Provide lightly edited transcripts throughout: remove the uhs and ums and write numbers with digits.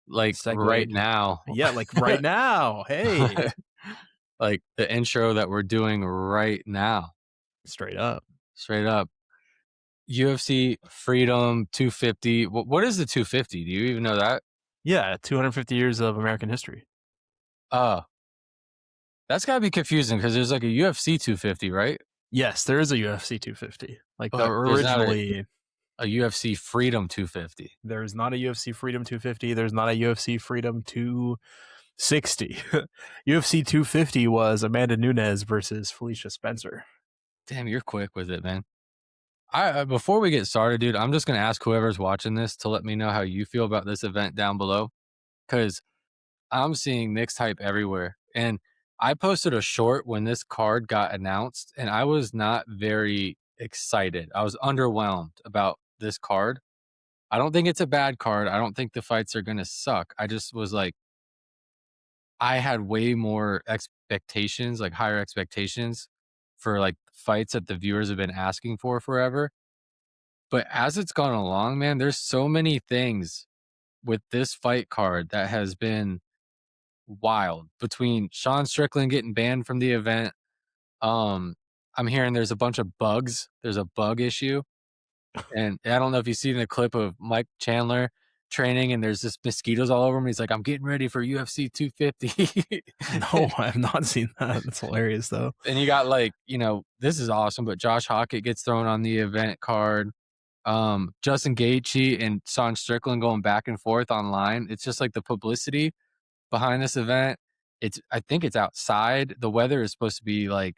like right Segued. now. Yeah, like right now. Hey, Like the intro that we're doing right now. straight up. Straight up. UFC Freedom 250. What is the 250? Do you even know that? Yeah, 250 years of American history. Uh, that's gotta be confusing because there's like a UFC 250, right? Yes, there is a UFC 250. Like the But there's not originally, a UFC Freedom 250. there's not a UFC Freedom 250. There's not a UFC Freedom 260. UFC 250 was Amanda Nunes versus Felicia Spencer. Damn, you're quick with it, man. I before we get started, dude, I'm just gonna ask whoever's watching this to let me know how you feel about this event down below, because I'm seeing mixed hype everywhere. And I posted a short when this card got announced, and I was not very excited. I was underwhelmed about this card. I don't think it's a bad card. I don't think the fights are gonna suck. I just was like, I had way more expectations, like higher expectations for like fights that the viewers have been asking for forever. But as it's gone along, man, there's so many things with this fight card that has been wild. Between Sean Strickland getting banned from the event, um, I'm hearing there's a bunch of bugs. There's a bug issue. And I don't know if you've seen the clip of Mike Chandler training and there's just mosquitoes all over him. He's like, I'm getting ready for UFC 250. No, I have not seen that. That's hilarious, though. And you got like, this is awesome, but Josh Hokit gets thrown on the event card. Justin Gaethje and Sean Strickland going back and forth online. It's just like the publicity behind this event. I think it's outside. The weather is supposed to be like,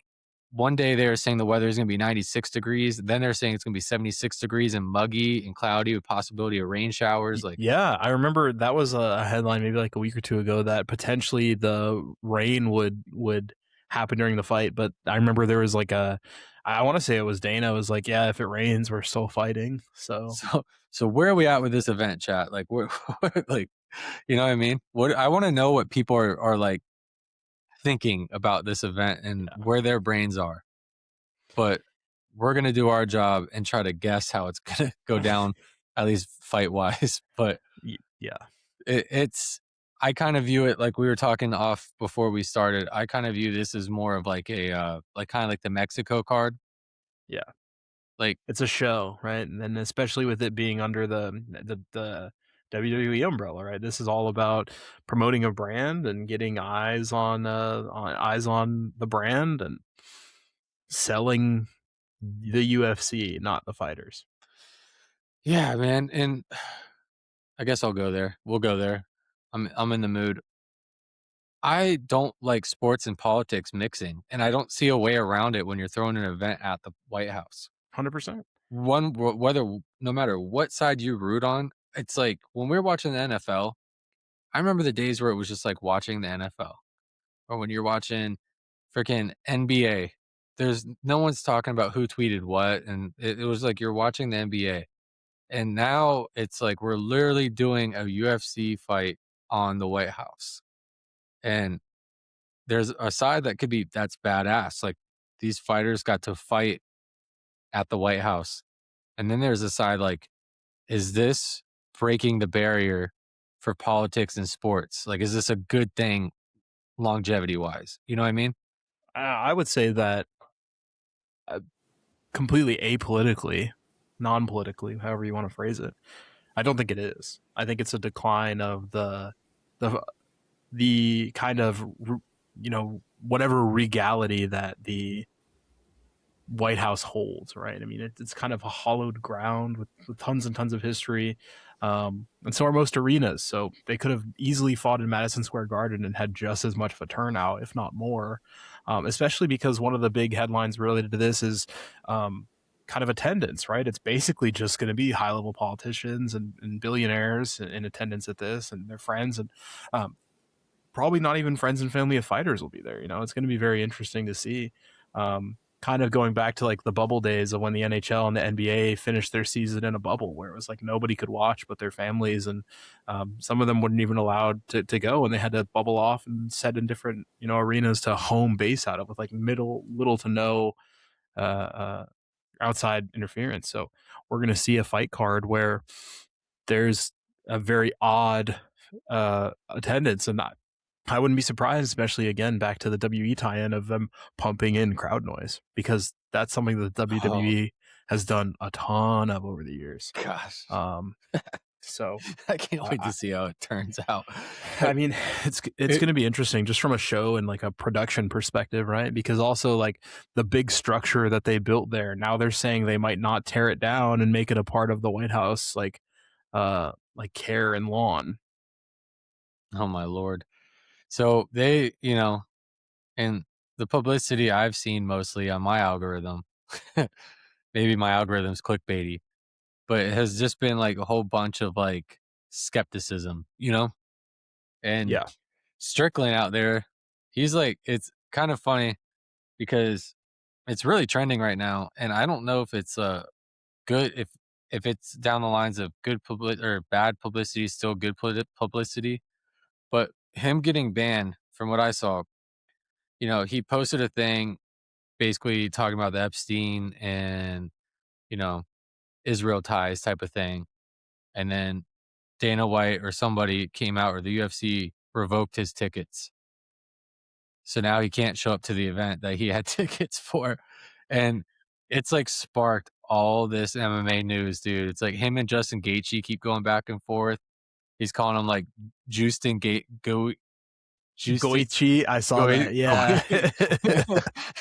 one day they were saying the weather is going to be 96 degrees. Then they're saying it's going to be 76 degrees and muggy and cloudy with possibility of rain showers. Like, Yeah, I remember that was a headline maybe like a week or two ago that potentially the rain would happen during the fight. But I remember there was like I want to say it was Dana was like, yeah, if it rains, we're still fighting. So so where are we at with this event, chat? Like, like, you know what I mean? What I want to know what people are like thinking about this event and where their brains are. But we're gonna do our job and try to guess how it's gonna go down, at least fight wise. But yeah, it's I kind of view it like we were talking off before we started. I kind of view this as more of like a like kind of like the Mexico card. yeah, Like, it's a show, right? And then especially with it being under the WWE umbrella, right? This is all about promoting a brand and getting eyes on the brand and selling the UFC, not the fighters. yeah, man. And I guess I'll go there. We'll go there. I'm in the mood. I don't like sports and politics mixing, and I don't see a way around it when you're throwing an event at the White House. 100%. Whether no matter what side you root on, it's like when we were watching the NFL, I remember the days where it was just like watching the NFL, or when you're watching freaking NBA. There's no one's talking about who tweeted what, and it was like you're watching the NBA. And now it's like we're literally doing a UFC fight on the White House. And there's a side that could be that's badass. Like these fighters got to fight at the White House. And then there's a side like, is this breaking the barrier for politics and sports? Like, is this a good thing longevity wise? You know what I mean? I would say that completely apolitically, non-politically, however you want to phrase it. I don't think it is. I think it's a decline of the kind of whatever regality that the White House holds, right? I mean, it's kind of a hollowed ground with tons and tons of history, and so are most arenas. So they could have easily fought in Madison Square Garden and had just as much of a turnout, if not more. Especially because one of the big headlines related to this is kind of attendance, right? It's basically just going to be high-level politicians and billionaires in attendance at this, and their friends, and probably not even friends and family of fighters will be there. It's going to be very interesting to see. Kind of going back to like the bubble days of when the NHL and the NBA finished their season in a bubble where it was like nobody could watch but their families, and some of them weren't even allowed to go, and they had to bubble off and set in different arenas to home base out of with like little to no outside interference. So we're going to see a fight card where there's a very odd attendance, and I wouldn't be surprised, especially again back to the WE tie-in of them pumping in crowd noise, because that's something that Oh WWE has done a ton of over the years. gosh. Um, so I can't wait I, to see how it turns out. I Like mean, it's it, going to be interesting just from a show and like a production perspective, right? Because also like the big structure that they built there, now they're saying they might not tear it down and make it a part of the White House, like care and lawn. oh my lord. So they, and the publicity I've seen mostly on my algorithm, maybe my algorithm's clickbaity, but it has just been like a whole bunch of like skepticism, and Yeah, Strickland out there, he's like, it's kind of funny because it's really trending right now. And I don't know if it's good, if it's down the lines of good public or bad publicity, still good publicity, but him getting banned from what I saw, he posted a thing basically talking about the Epstein and, you know, Israel ties type of thing. And then Dana White or somebody came out or the UFC revoked his tickets. So now he can't show up to the event that he had tickets for. And it's like sparked all this MMA news, dude. It's like him and Justin Gaethje keep going back and forth. He's calling him like Justin Gate go Justin Goichi, I saw go that. go Yeah,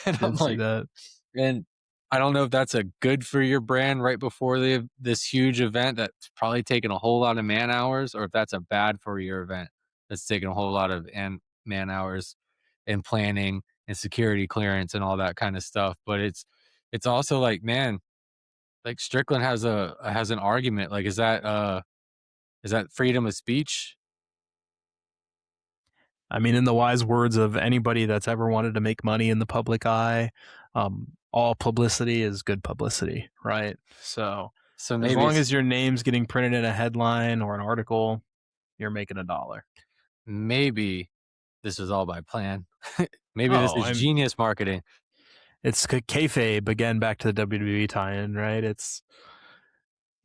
and I'm did see like, that. and I don't know if that's a good for your brand right before this huge event that's probably taking a whole lot of man hours, or if that's a bad for your event that's taking a whole lot of man hours and planning and security clearance and all that kind of stuff. But it's also like, man, like Strickland has an argument. Like, is that freedom of speech? I mean, in the wise words of anybody that's ever wanted to make money in the public eye, all publicity is good publicity, right? So So as maybe long it's as your name's getting printed in a headline or an article, you're making a dollar. maybe this was all by plan. Maybe this Oh, is genius marketing. it's kayfabe again, back to the WWE tie-in, right? It's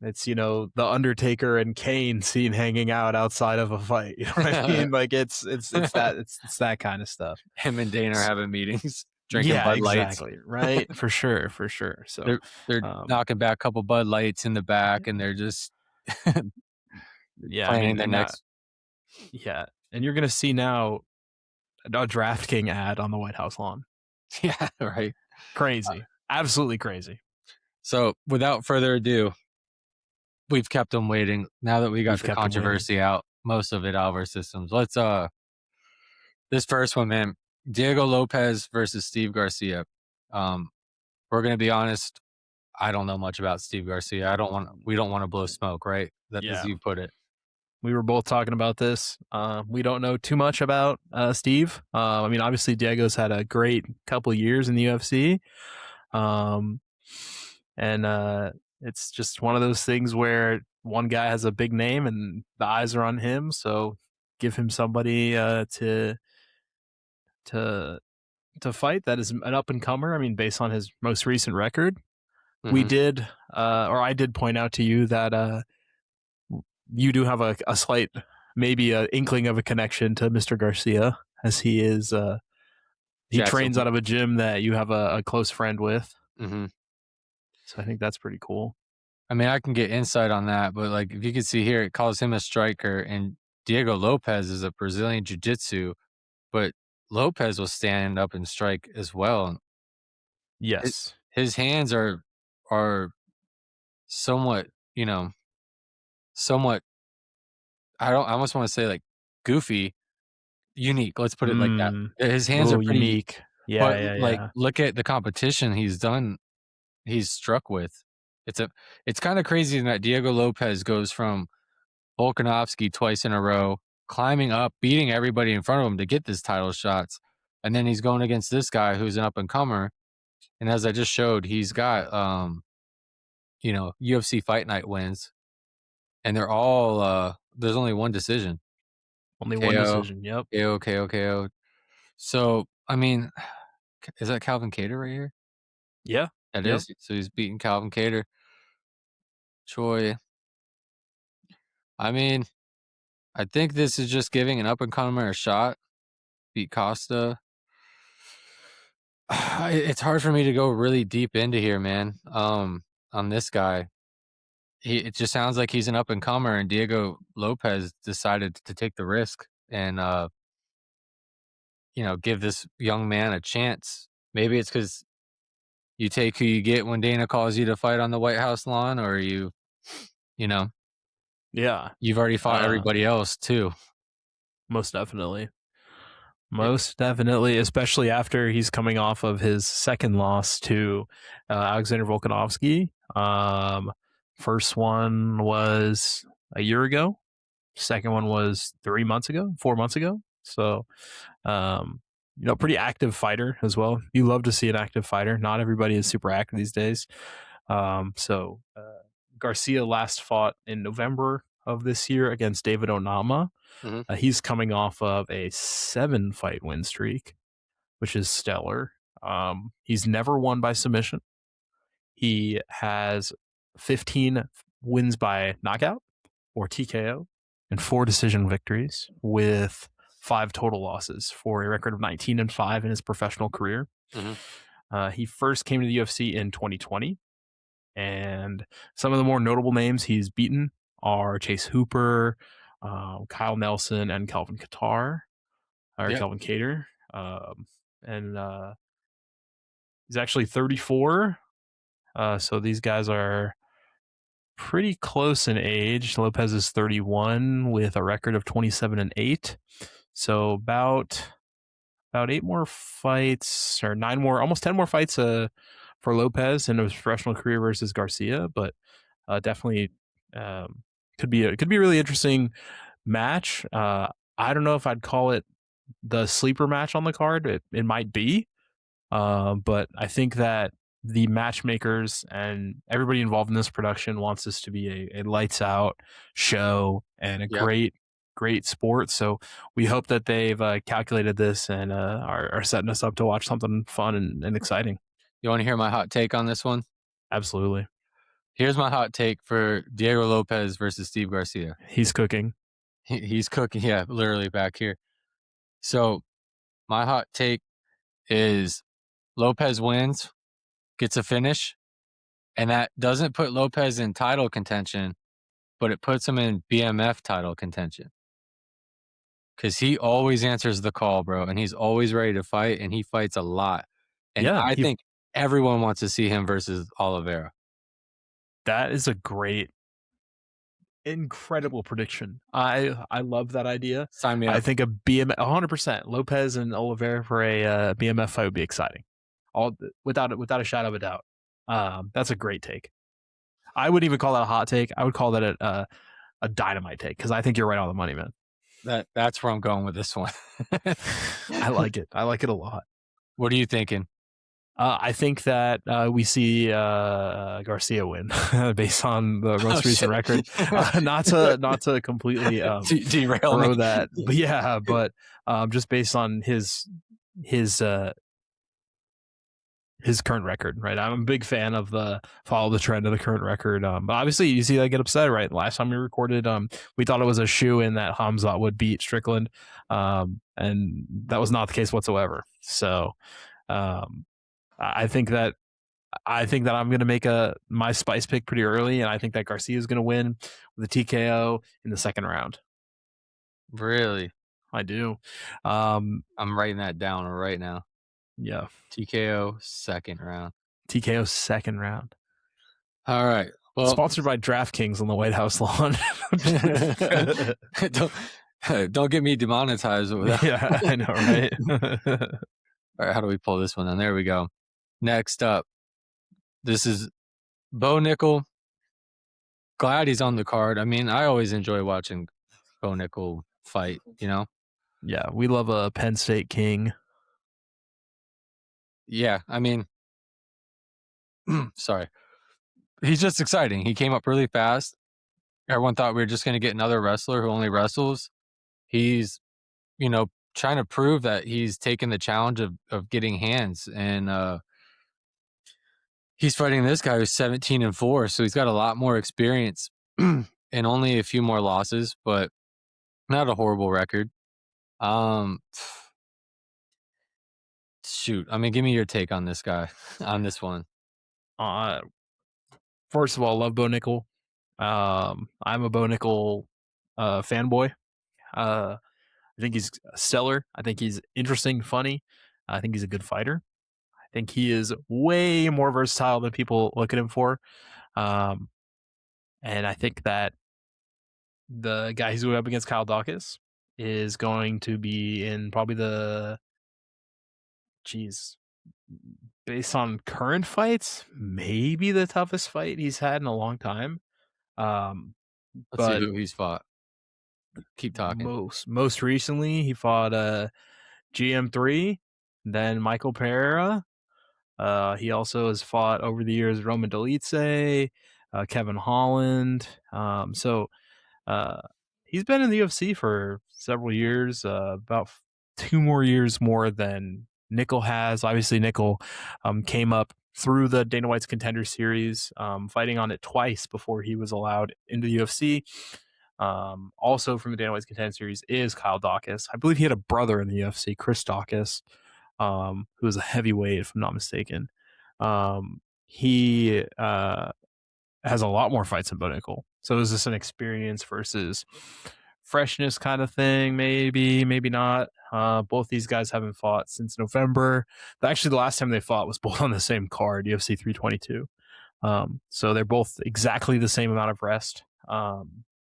the Undertaker and Kane scene hanging out outside of a fight. You know what I mean? Like it's that kind of stuff. Him and Dana are having meetings, drinking Yeah, Bud Lights. exactly. Right. For sure. For sure. So, They're um, knocking back a couple Bud Lights in the back, and they're just yeah, I planning mean, their and now, next. yeah, and you're gonna see now a DraftKings ad on the White House lawn. Yeah, right. Crazy, absolutely crazy. So, without further ado, we've kept them waiting. Now that we got We've the kept them waiting. controversy out, most of it out of our systems. Let's this first one, man. Diego Lopes versus Steve Garcia. Um, we're gonna be honest. I don't know much about Steve Garcia. We don't want to blow smoke, right? That as Yeah, you put it. we were both talking about this. We don't know too much about Steve. I mean, obviously Diego's had a great couple years in the UFC, um, and it's just one of those things where one guy has a big name and the eyes are on him. So give him somebody to fight that is an up and comer. I mean, based on his most recent record, we Hmm. did, or I did point out to you that you do have a slight, maybe a inkling of a connection to Mr. Garcia, as he Jackson. trains out of a gym that you have a close friend with. Hmm. So I think that's pretty cool. I mean, I can get insight on that, but like if you can see here, it calls him a striker, and Diego Lopes is a Brazilian jiu-jitsu, but Lopez will stand up and strike as well. And Yes. his hands are somewhat, somewhat. I almost want to say like goofy, unique. Let's put it like that. His A hands are little pretty, unique. Yeah, but yeah, like yeah. look at the competition he's done. He's struck with. It's a. It's kind of crazy that Diego Lopez goes from Volkanovski twice in a row, climbing up, beating everybody in front of him to get this title shots. And then he's going against this guy who's an up and comer. And as I just showed, he's got UFC Fight Night wins. And they're all there's only one decision. Only one KO, decision. Yep. KO, KO, KO. So I mean, is that Calvin Cater right here? Yeah. That Yep. is. So he's beating Calvin Cater. Troy. I mean, I think this is just giving an up-and-comer a shot. Beat Costa. It's hard for me to go really deep into here, man, on this guy. It just sounds like he's an up-and-comer, and Diego Lopes decided to take the risk and, give this young man a chance. Maybe it's because you take who you get when Dana calls you to fight on the White House lawn, or you know, Yeah, you've already fought everybody else too. most definitely. It Most definitely, especially after he's coming off of his second loss to Alexander Volkanovski. First one was a year ago. Second one was 3 months ago, 4 months ago. So, pretty active fighter as well. You love to see an active fighter. Not everybody is super active these days. Garcia last fought in November of this year against David Onama. Mhm. He's coming off of a 7-fight win streak, which is stellar. He's never won by submission. He has 15 wins by knockout or TKO and 4 decision victories with 5 total losses for a record of 19-5 in his professional career. He first came to the UFC in 2020, and some of the more notable names he's beaten are Chase Hooper, Kyle Nelson, and Kelvin Kelvin Cater. And he's actually 34. So these guys are pretty close in age. Lopes is 31 with a record of 27-8. So about 8 more fights, or 9 more, almost 10 more fights for Lopes in his professional career versus Garcia, but definitely could be a really interesting match. I don't know if I'd call it the sleeper match on the card. It might be, but I think that the matchmakers and everybody involved in this production wants this to be a lights out show and a great sport. So we hope that they've calculated this and are setting us up to watch something fun and exciting. You want to hear my hot take on this one? Absolutely. Here's my hot take for Diego Lopes versus Steve Garcia. He's cooking. He's cooking. Yeah, literally back here. So my hot take is Lopes wins, gets a finish, and that doesn't put Lopes in title contention, but it puts him in BMF title contention. Because he always answers the call, bro, and he's always ready to fight, and he fights a lot. And Yeah, I think everyone wants to see him versus Oliveira. that is a great, incredible prediction. I love that idea. Sign me up. I think a BMF 100% Lopes and Oliveira for a BMF fight would be exciting. Without a shadow of a doubt. That's a great take. I wouldn't even call that a hot take. I would call that a dynamite take, because I think you're right on the money, man. That's where I'm going with this one. I like it. I like it a lot. What are you thinking? I think that we see Garcia win based on the most recent record. Not to completely derail throw that, but yeah, but just based on his current record, right? I'm a big fan of the follow the trend of the current record. But obviously, you see that get upset, right? Last time we recorded, we thought it was a shoe-in that Hamzat would beat Strickland, and that was not the case whatsoever. So, I think that I'm going to make my spice pick pretty early, and I think that Garcia is going to win with a TKO in the second round. Really? I do. I'm writing that down right now. Yeah. TKO second round. TKO second round. All right. Well, sponsored by DraftKings on the White House lawn. don't get me demonetized over that. Yeah, I know, right? All right, how do we pull this one down? There we go. Next up, this is Bo Nickal. Glad he's on the card. I mean, I always enjoy watching Bo Nickal fight, Yeah, we love a Penn State king. Yeah, I mean, sorry. He's just exciting. He came up really fast. Everyone thought we were just going to get another wrestler who only wrestles. He's, trying to prove that he's taken the challenge of getting hands. And he's fighting this guy who's 17-4. So he's got a lot more experience and only a few more losses. But Not a horrible record. Um, shoot. I mean, give me your take on this guy, on this one. Uh, First of all, love Bo Nickal. I'm a Bo Nickal fanboy. I think he's stellar. I think he's interesting, funny. I think he's a good fighter. I think he is way more versatile than people look at him for. Um, and I think that the guy who's going up against Kyle Daukaus is going to be in probably the, geez, based on current fights, maybe the toughest fight he's had in a long time. Um, Let's see but who he's fought. Keep talking. most recently, he fought GM3, then Michael Pereira. He also has fought over the years Roman Dolidze, Kevin Holland. Uh, he's been in the UFC for several years, about 2 more years more than Nickal has. Obviously, Nickal came up through the Dana White's Contender Series, fighting on it twice before he was allowed into the UFC. Also from the Dana White's Contender Series is Kyle Daukaus. I believe he had a brother in the UFC, Chris Daukaus, who was a heavyweight, if I'm not mistaken. He has a lot more fights than Bo Nickal. So is this an experience versus freshness kind of thing? Maybe, maybe not. Both these guys haven't fought since November. Actually, the last time they fought was both on the same card, UFC 322. So they're both exactly the same amount of rest.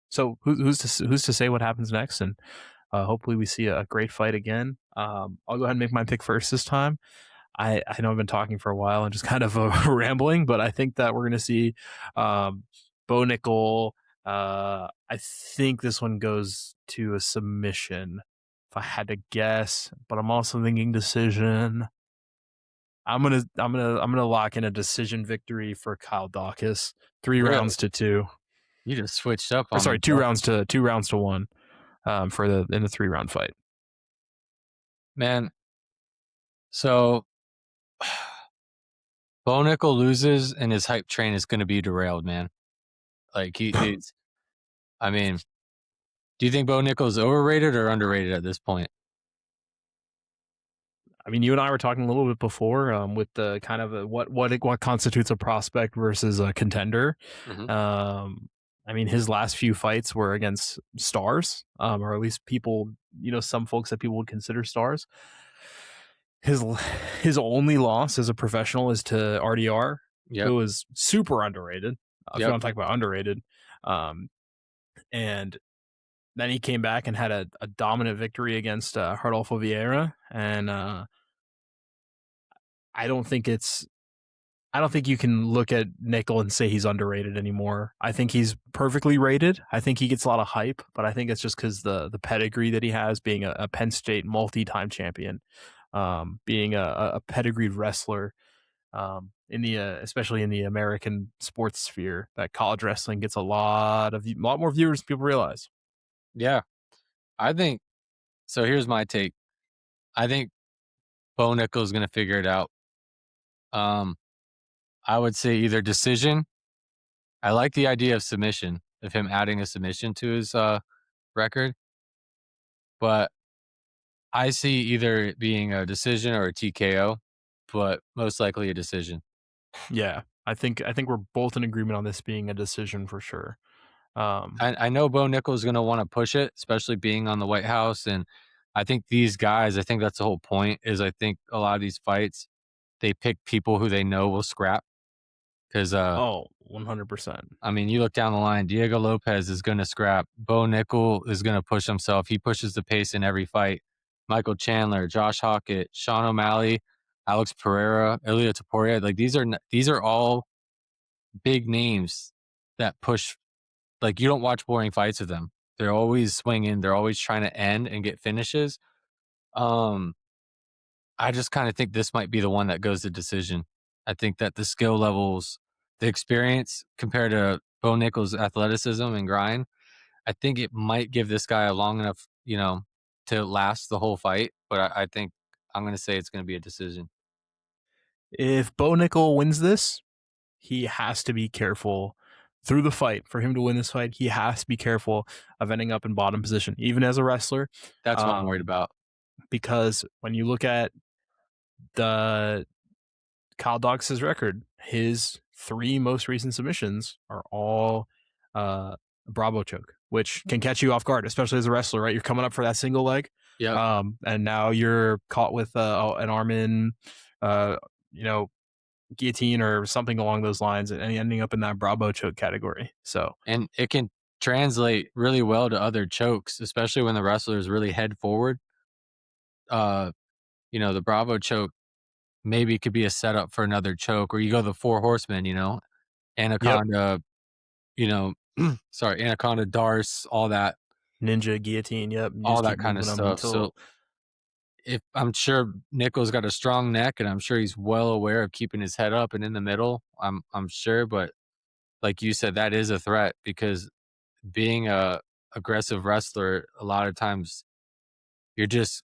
So who's to say what happens next? And hopefully we see a great fight again. I'll go ahead and make my pick first this time. I know I've been talking for a while and just kind of rambling, but I think that we're going to see Bo Nickal. I think this one goes to a submission, if I had to guess, but I'm also thinking decision. I'm gonna lock in a decision victory for Kyle Daukaus. Three Really? rounds to two. You just switched up Or on me, sorry, bro. 2 rounds to 1. For the in the 3-round fight. Man, so Bo Nickal loses and his hype train is going to be derailed, man. Like he's, I mean, do you think Bo Nickal is overrated or underrated at this point? I mean, you and I were talking a little bit before with the kind of what constitutes a prospect versus a contender. Mm-hmm. I mean, his last few fights were against stars, or at least people, some folks that people would consider stars. His only loss as a professional is to RDR, Yep. who is super underrated. If you Yep. want to talk about underrated, and then he came back and had a dominant victory against Rodolfo Vieira, and I don't think you can look at Nickal and say he's underrated anymore. I think he's perfectly rated. I think he gets a lot of hype, but I think it's just because the pedigree that he has, being a Penn State multi-time champion, being a pedigreed wrestler, in the especially in the American sports sphere, that college wrestling gets a lot more viewers than people realize. Yeah. I think so. Here's my take. I think Bo Nickal is going to figure it out. I would say either decision. I like the idea of submission, of him adding a submission to his record, but I see either it being a decision or a TKO, but most likely a decision. Yeah, I think we're both in agreement on this being a decision for sure. I know Bo Nickal is going to want to push it, especially being on the White House, and I think these guys. I think that's the whole point. Is I think a lot of these fights, they pick people who they know will scrap because 100%. I mean, you look down the line, Diego Lopes is going to scrap. Bo Nickal is going to push himself. He pushes the pace in every fight. Michael Chandler, Josh Hokit, Sean O'Malley, Alex Pereira, Ilia Topuria. Like these are all big names that push. Like you don't watch boring fights with them. They're always swinging. They're always trying to end and get finishes. Um, I just kind of think this might be the one that goes to decision. I think that the skill levels, the experience compared to Bo Nickal's athleticism and grind, I think it might give this guy a long enough, to last the whole fight. But I think I'm going to say it's going to be a decision. If Bo Nickal wins this, he has to be careful through the fight, for him to win this fight, he has to be careful of ending up in bottom position, even as a wrestler. That's what I'm worried about. Because when you look at the Kyle Daukaus' record, his 3 most recent submissions are all Bravo choke, which can catch you off guard, especially as a wrestler, right? You're coming up for that single leg, Yep. and now you're caught with an arm in, you know, guillotine or something along those lines, and ending up in that Bravo choke category. So, And it can translate really well to other chokes, especially when the wrestler is really head forward. Uh, the Bravo choke maybe could be a setup for another choke, or you go the 4 horsemen, yep, Anaconda, sorry, Anaconda, Darce, ninja guillotine. Yep, you just keep kind of moving them stuff. until. So if I'm sure Nickal's got a strong neck, and I'm sure he's well aware of keeping his head up and in the middle. I'm sure, but like you said, that is a threat because being a aggressive wrestler, a lot of times you're just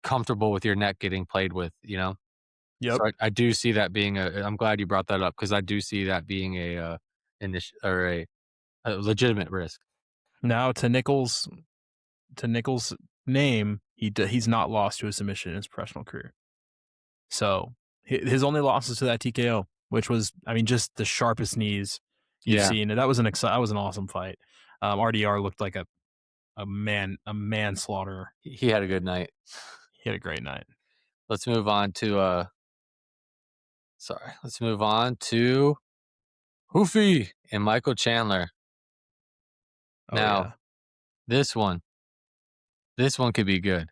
comfortable with your neck getting played with. Yep. So I do see that being I'm glad you brought that up because I do see that being a legitimate risk. Now to Nickal's name, he's not lost to a submission in his professional career. So his only losses to that TKO, which was, I mean, just the sharpest knees you've Yeah, seen. And that was an awesome fight. RDR looked like a manslaughter. he had a good night. He had a great night. Let's move on to let's move on to Ruffy and Michael Chandler. Oh Now, yeah, this one could be good.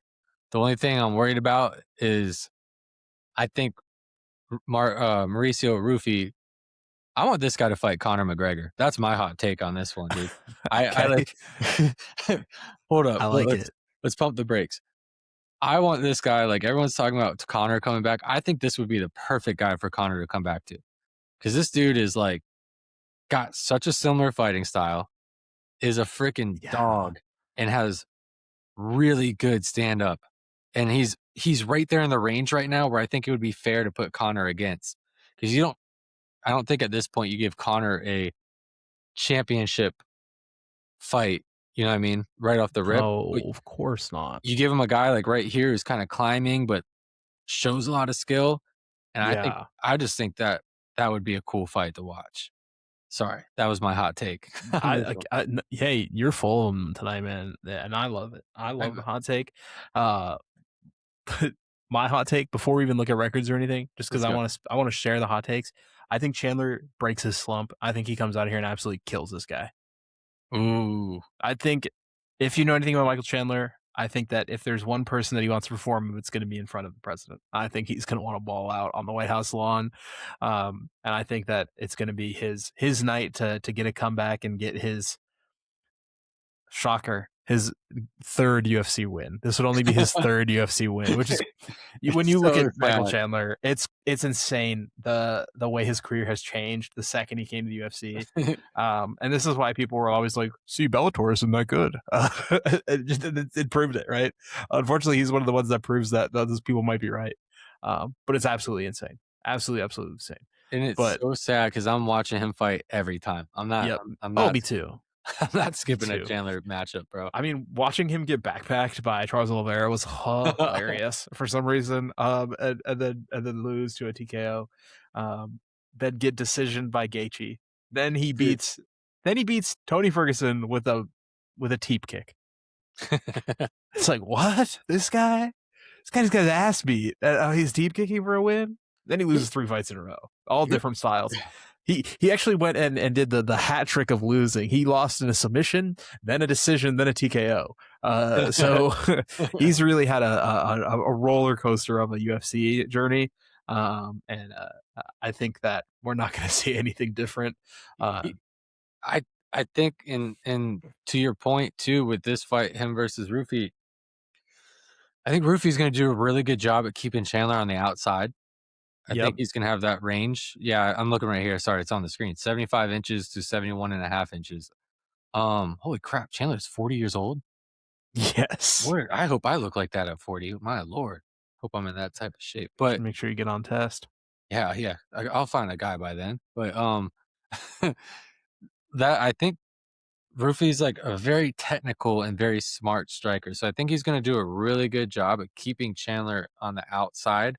The only thing I'm worried about is I think Mauricio Ruffy. I want this guy to fight Conor McGregor. That's my hot take on this one, dude. I okay, like. Hold up. I like it. Let's pump the brakes. I want this guy. Like everyone's talking about Conor coming back. I think this would be the perfect guy for Conor to come back to because this dude is like got such a similar fighting style, is a freaking Yeah. dog, and has really good stand up. And he's right there in the range right now where I think it would be fair to put Conor against because I don't think at this point you give Conor a championship fight, you know what I mean, right off the rip. No, But of course not. you give him a guy like right here who's kind of climbing but shows a lot of skill, and Yeah. I just think that that would be a cool fight to watch. Sorry, that was my hot take on this one. Hey, you're full of them tonight, man, and I love it. I I love the hot take. Uh, but my hot take before we even look at records or anything, just because Let's go. I want to share the hot takes. I think Chandler breaks his slump. I think he comes out here and absolutely kills this guy. Ooh, I think if you know anything about Michael Chandler, I think that if there's one person that he wants to perform, it's going to be in front of the president. I think he's going to want to ball out on the White House lawn, and I think that it's going to be his night to get a comeback and get his shocker, his third UFC win. This would only be his third UFC win, which is when it's you look so at Michael sad. Chandler, it's insane the way his career has changed the second he came to the UFC. And this is why people were always like, "See, Bellator isn't that good." It proved it, right? Unfortunately, he's one of the ones that proves that those people might be right. But it's absolutely insane, absolutely insane. And it's But so sad because I'm watching him fight every time. yep. I'm Oh, not me too. I'm not Me skipping a too. Chandler matchup, bro. I mean, watching him get backpacked by Charles Oliveira was hilarious for some reason. And then lose to a TKO. Then get decisioned by Gaethje. Then he Dude. beats Tony Ferguson with a teep kick. It's like, what? This guy? This guy just got his ass beat. He's teep kicking for a win. Then he loses 3 fights in a row, all You're different styles. He actually went and did the hat trick of losing. He lost in a submission, then a decision, then a TKO. So he's really had a roller coaster of a UFC journey. And I think that we're not going to see anything different. He I I think in to your point too with this fight, him versus Rufi, I think Rufi's gonna do a really good job at keeping Chandler on the outside. I Yep. think he's gonna have that range. Yeah, I'm looking right here. Sorry, it's on the screen. 75 inches to 71.5 inches. Holy crap, Chandler's 40 years old? Yes. Word, I hope I look like that at 40. My lord. Hope I'm in that type of shape. But Make sure you get on test. yeah, I'll find a guy by then. But that I think Ruffy's like a very technical and very smart striker. So I think he's going to do a really good job at keeping Chandler on the outside.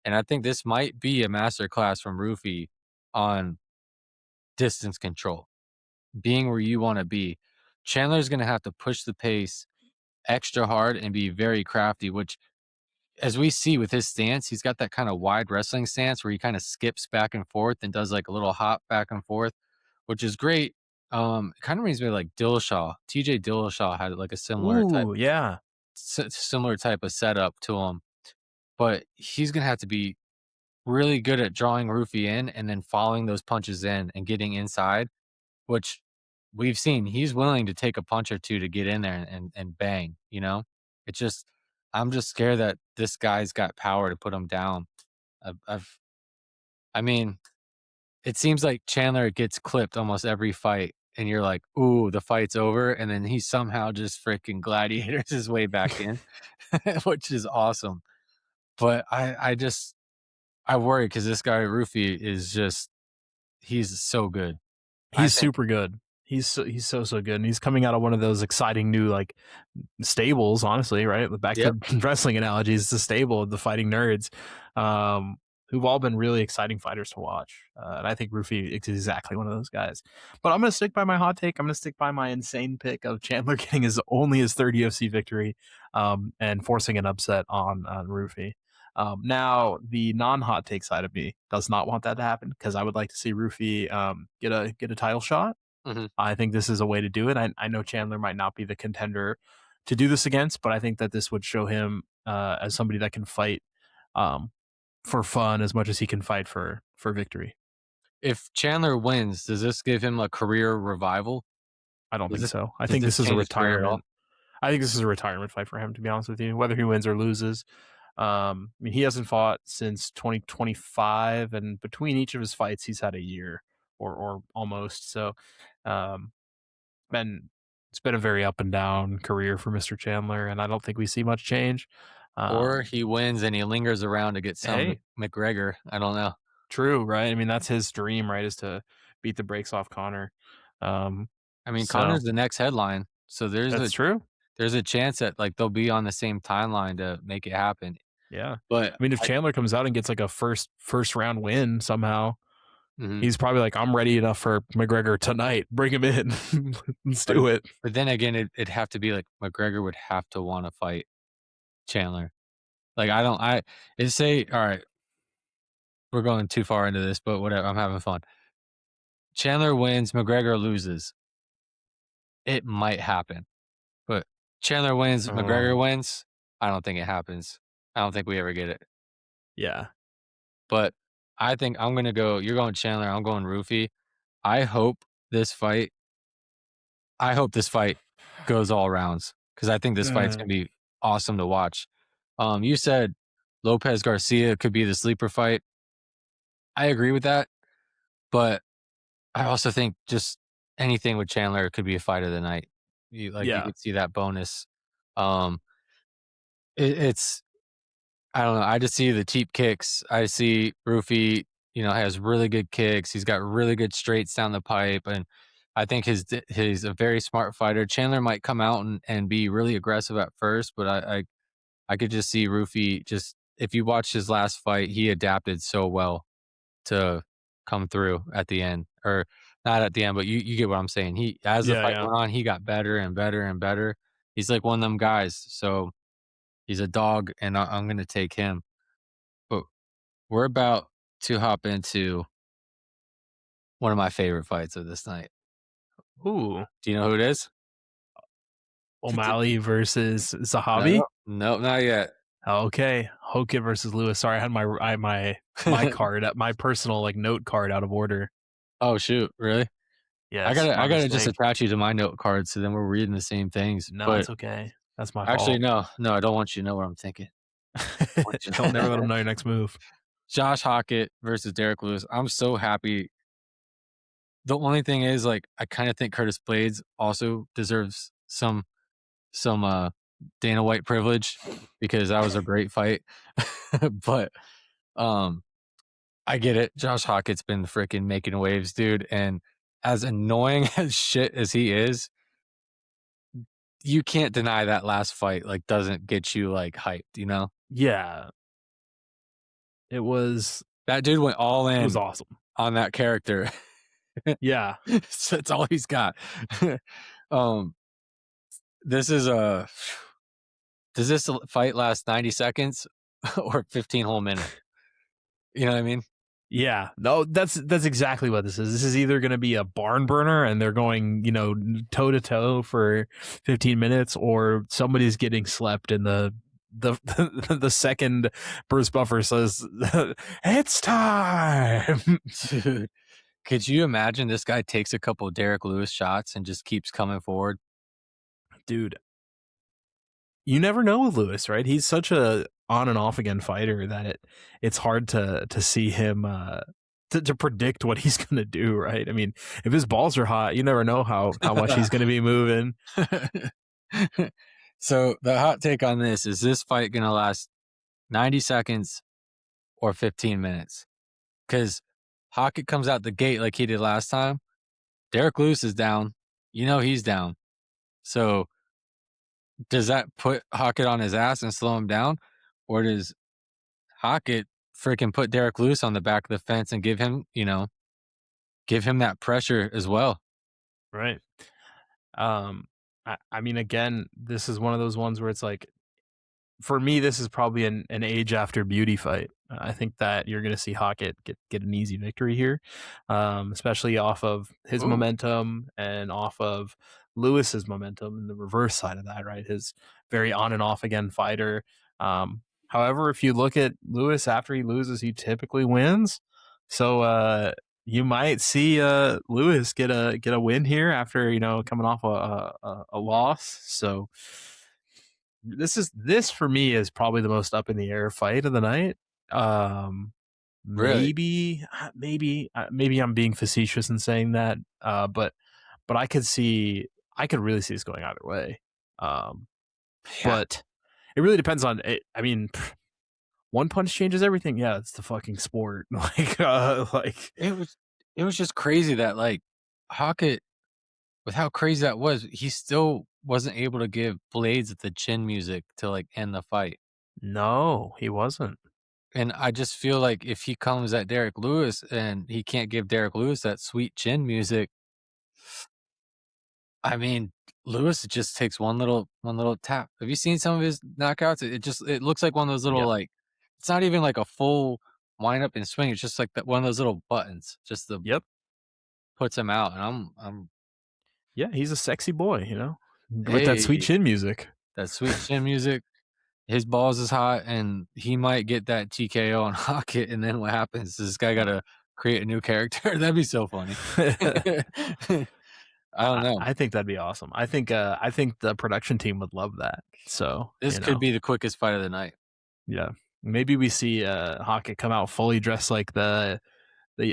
And I think this might be a master class from Ruffy on distance control, being where you want to be. Chandler's going to have to push the pace extra hard and be very crafty, which, as we see with his stance, he's got that kind of wide wrestling stance where he kind of skips back and forth and does like a little hop back and forth, which is great. It kind of reminds me of like Dillashaw. TJ Dillashaw had like a Ooh, yeah. similar type of setup to him, but he's gonna have to be really good at drawing Ruffy in and then following those punches in and getting inside, which we've seen he's willing to take a punch or two to get in there and bang, you know? It's just I'm just scared that this guy's got power to put him down. I've I mean, it seems like Chandler gets clipped almost every fight and you're like, "Ooh, the fight's over," and then he somehow just freaking gladiators his way back in, which is awesome. But I worry because this guy Ruffy is just he's so good. I He's think super good. He's so good, and he's coming out of one of those exciting new like stables. Honestly, right? Back yep. to wrestling analogies, it's the stable of the fighting nerds, um, who've all been really exciting fighters to watch. And I think Rufi is exactly one of those guys. But I'm gonna stick by my hot take. I'm gonna stick by my insane pick of Chandler getting his third UFC victory, and forcing an upset on Rufi. Now, the non-hot take side of me does not want that to happen because I would like to see Rufi get a title shot. Mhm. I think this is a way to do it. I know Chandler might not be the contender to do this against, but I think that this would show him as somebody that can fight um, for fun as much as he can fight for victory. If Chandler wins, does this give him a career revival? I don't Does think this so. I does think this this is a change his career at all? retirement. I think this is a retirement fight for him, to be honest with you. Whether he wins or loses, I mean, he hasn't fought since 2025, and between each of his fights, he's had a year or almost. So, um, been it's been a very up and down career for Mr. Chandler, and I don't think we see much change. Or Um, he wins and he lingers around to get some hey, McGregor. I don't know. true, right? I mean, that's his dream, right? Is to beat the brakes off Connor. Um, I mean, so Connor's the next headline, so that's true. there's a chance that like they'll be on the same timeline to make it happen. Yeah. But I mean, if I Chandler comes out and gets like a first round win somehow, mhm. he's probably like, I'm ready enough for McGregor tonight. Bring him in. Let's but do it. but then again, it'd have to be like McGregor would have to want to fight Chandler. Like I don't I it say all right, we're going too far into this, but whatever. I'm having fun. Chandler wins, McGregor loses. It might happen. But Chandler wins, McGregor Oh, wins. I don't think it happens. I don't think we ever get it. yeah. But I think I'm gonna go. You're going Chandler. I'm going Rufi. I hope this fight. I hope this fight goes all rounds because I think this fight's Uh, gonna be awesome to watch. You said Lopez Garcia could be the sleeper fight. I agree with that, but I also think just anything with Chandler could be a fight of the night. You yeah. could see that bonus. Um, it's I don't know. I just see the cheap kicks. I see Rufi, has really good kicks. He's got really good straights down the pipe, and I think he's a very smart fighter. Chandler might come out and be really aggressive at first, but I could just see Rufi just if you watch his last fight, he adapted so well to come through at the end, or not at the end, but you get what I'm saying. He as the Yeah. fight Yeah. went on, he got better and better and better. He's like one of them guys. So he's a dog, and I'm gonna take him. But we're about to hop into one of my favorite fights of this night. Ooh. Do you know who it is? O'Malley versus No, Zahabi. no, not yet. Okay. Hokit versus Lewis. Sorry, I had my card, my personal like note card out of order. Oh, shoot, really? I Yes, gotta my I gotta just mistake. attach you to my note card so then we're reading the same things, No, but it's okay. That's my actually, fault. no, I don't want you to know what I'm thinking. I want you Don't never let to him know your next move. Josh Hokit versus Derrick Lewis. I'm so happy. The only thing is, like, I kinda think Curtis Blades also deserves some Dana White privilege because that was a great fight. But, um I get it. Josh Hawkett's been freaking making waves, dude, and as annoying as shit as he is, you can't deny that last fight, like, doesn't get you, like, hyped, you know? Yeah, it was That dude went all it was in awesome. on that character. Yeah, So that's all he's got. Um, this is a does this fight last 90 seconds or 15 whole minutes? You know what I mean? yeah. No, that's exactly what this is. This is either going to be a barn burner and they're going, toe to toe for 15 minutes, or somebody's getting slept in the the second Bruce Buffer says it's time. Dude, could you imagine this guy takes a couple Derrick Lewis shots and just keeps coming forward? Dude, you never know with Lewis, right? He's such a on and off again fighter that it's hard to see him to predict what he's gonna do, right? I mean, if his balls are hot, you never know how much he's gonna be moving. So the hot take on this is this fight gonna last 90 seconds or 15 minutes? Because Hokit comes out the gate like he did last time. Derrick Lewis is down. You know he's down. So does that put Hokit on his ass and slow him down? Or does Hokit freaking put Derrick Lewis on the back of the fence and give him that pressure as well? Right. I mean, again, this is one of those ones where it's like, for me, this is probably an age after beauty fight. I think that you're going to see Hawkett get an easy victory here, especially off of his Ooh, momentum and off of Lewis's momentum and the reverse side of that, right? His very on and off again fighter. However, if you look at Lewis after he loses, he typically wins. So you might see Lewis get a win here after coming off a loss. So this for me is probably the most up in the air fight of the night. Um, really? maybe I'm being facetious in saying that, but I could really see this going either way. Um, Yeah. but it really depends on it. I mean, one punch changes everything. Yeah, it's the fucking sport. Like It was just crazy that like Hokit, with how crazy that was, he still wasn't able to give Blades the chin music to like end the fight. no, he wasn't. And I just feel like if he comes at Derrick Lewis and he can't give Derrick Lewis that sweet chin music, I mean, Lewis just takes one little tap. Have you seen some of his knockouts? It looks like one of those little Yep, like it's not even like a full wind up and swing. It's just like that one of those little buttons, just the yep, puts him out. And I'm yeah. He's a sexy boy, with that sweet hey, chin music. that sweet chin music. His balls is hot, and he might get that TKO on Hockett. And then what happens? This guy got to create a new character. That'd be so funny. I don't know. I think that'd be awesome. I think the production team would love that. So, This could be the quickest fight of the night. yeah. Maybe we see Hawkett come out fully dressed like the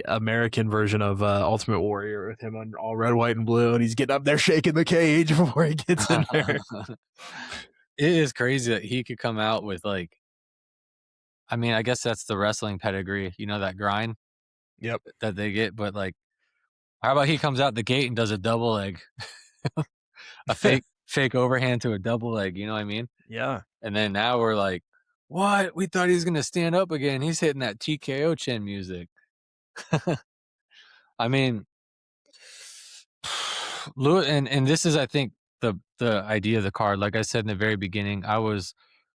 American version of Ultimate Warrior, with him on all red, white, and blue, and he's getting up there shaking the cage before he gets in there. It is crazy that he could come out with like I mean, I guess that's the wrestling pedigree, that grind Yep. that they get, but like how about he comes out the gate and does a double leg? A fake overhand to a double leg, you know what I mean? Yeah. And then now we're like, "What? We thought he was gonna stand up again. He's hitting that TKO chin music." I mean, Lewis, and this is, I think, the idea of the card. Like I said in the very beginning, I was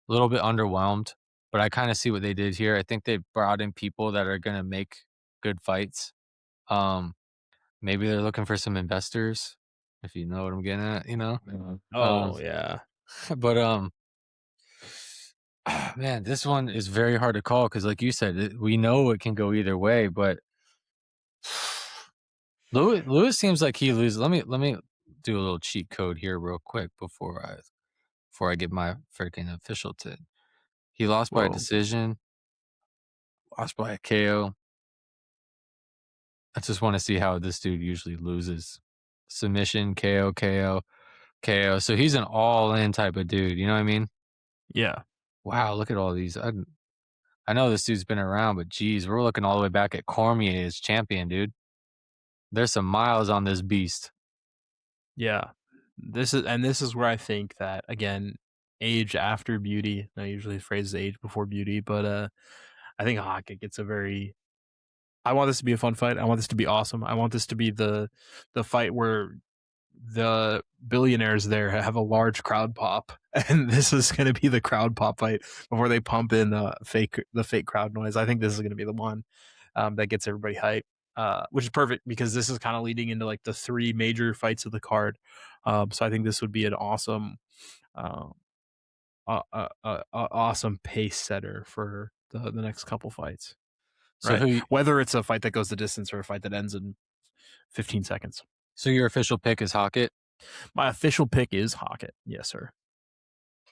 a little bit underwhelmed, but I kind of see what they did here. I think they brought in people that are gonna make good fights. Um, Maybe they're looking for some investors, if you know what I'm getting at. Um, Oh yeah. but man, this one is very hard to call because, like you said, we know it can go either way. But Lewis seems like he loses. Let me do a little cheat code here real quick before I get my freaking official tip. He lost by a Whoa. decision, lost by a KO. I just want to see how this dude usually loses. Submission, KO, KO, KO. So he's an all-in type of dude. You know what I mean? Yeah. Wow, look at all these. I know this dude's been around, but geez, we're looking all the way back at Cormier as champion, dude. There's some miles on this beast. Yeah. This is where I think that, again, age after beauty. I usually phrase age before beauty, but I think Hokit gets a very. I want this to be a fun fight. I want this to be awesome. I want this to be the fight where the billionaires there have a large crowd pop, and this is going to be the crowd pop fight before they pump in the fake crowd noise. I think this is going to be the one that gets everybody hyped, which is perfect because this is kind of leading into like the 3 major fights of the card. So I think this would be an awesome, uh, awesome pace setter for the next couple fights. So Right, who? whether it's a fight that goes the distance or a fight that ends in 15 seconds. So your official pick is Hokit? My official pick is Hokit. Yes, sir.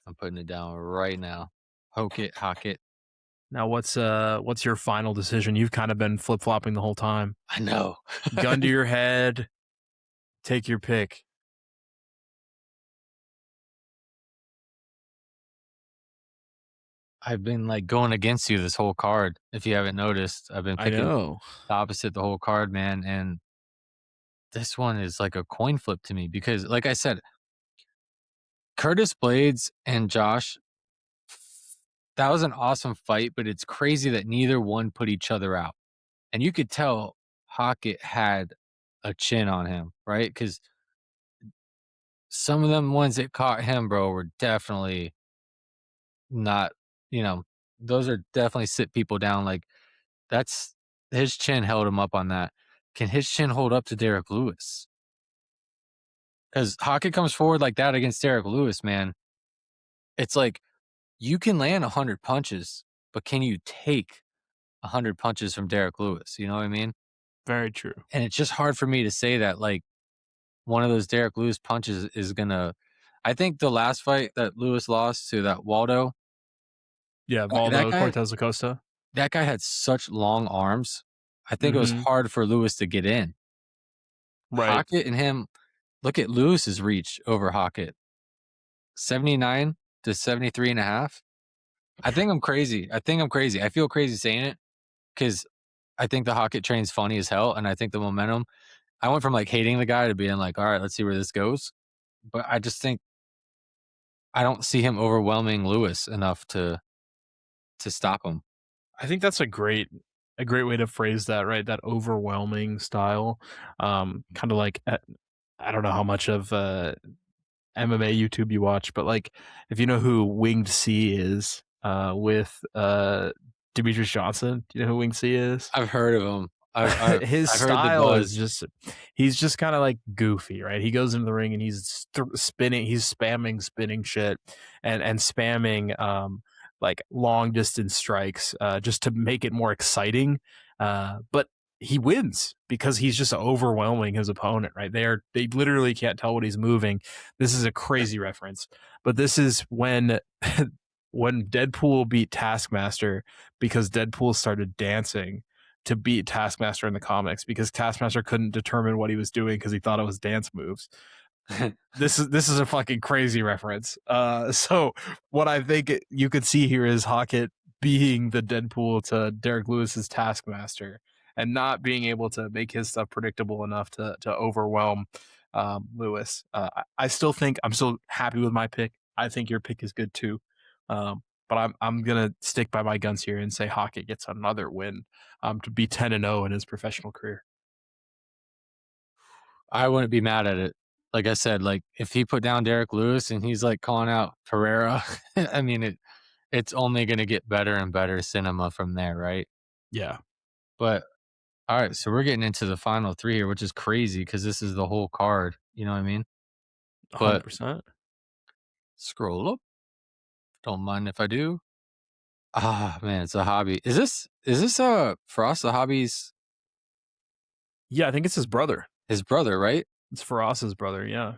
I'm putting it down right now. Hokit, Hokit. Now, what's your final decision? You've kind of been flip flopping the whole time. I know. Gun to your head. Take your pick. I've been like going against you this whole card. If you haven't noticed, I've been I picking know. the opposite the whole card, man. And this one is like a coin flip to me because, like I said, Curtis Blades and Josh, that was an awesome fight, but it's crazy that neither one put each other out. And you could tell Hokit had a chin on him, right? Because some of them ones that caught him, bro, were definitely not, those are definitely sit people down. Like that's his chin held him up on that. Can his chin hold up to Derrick Lewis? Because Hokit comes forward like that against Derrick Lewis, man. It's like you can land 100 punches, but can you take 100 punches from Derrick Lewis? You know what I mean? Very true. And it's just hard for me to say that like one of those Derrick Lewis punches is gonna. I think the last fight that Lewis lost to that Waldo, Yeah, that Valdo guy, Cortez Acosta. that guy had such long arms. I think it was Mm-hmm. hard for Lewis to get in. Right. Hokit and him, look at Lewis's reach over Hokit. 79 to 73 and a half. I think I'm crazy. I feel crazy saying it because I think the Hokit train's funny as hell. And I think the momentum, I went from like hating the guy to being like, all right, let's see where this goes. But I just think I don't see him overwhelming Lewis enough to stop him. I think that's a great way to phrase that, right? That overwhelming style. Kind of like I don't know how much of MMA YouTube you watch, but like if you know who Winged C is, with Demetrius Johnson, do you know who Winged C is? I've heard of him. I've His I've heard the style is buzz. just he's just kind of like goofy, right? He goes into the ring and he's spinning, he's spamming spinning shit and spamming like long distance strikes just to make it more exciting. But he wins because he's just overwhelming his opponent, right? They literally can't tell what he's moving. This is a crazy reference, but this is when when Deadpool beat Taskmaster because Deadpool started dancing to beat Taskmaster in the comics because Taskmaster couldn't determine what he was doing because he thought it was dance moves. This is a fucking crazy reference. So what I think you could see here is Hokit being the Deadpool to Derrick Lewis's Taskmaster and not being able to make his stuff predictable enough to overwhelm Lewis. I still think I'm still happy with my pick. I think your pick is good too. But I'm gonna stick by my guns here and say Hokit gets another win to be 10-0 in his professional career. I wouldn't be mad at it. Like I said, like if he put down Derrick Lewis and he's like calling out Pereira, I mean it's only gonna get better and better cinema from there, right? Yeah. But all right, so we're getting into the final 3 here, which is crazy because this is the whole card. You know what I mean? But 100%. scroll up. Don't mind if I do. Ah, man, it's a hobby. Is this Faraz Zahabi's Yeah, I think it's his brother. his brother, right? It's Faraz's brother. Yeah.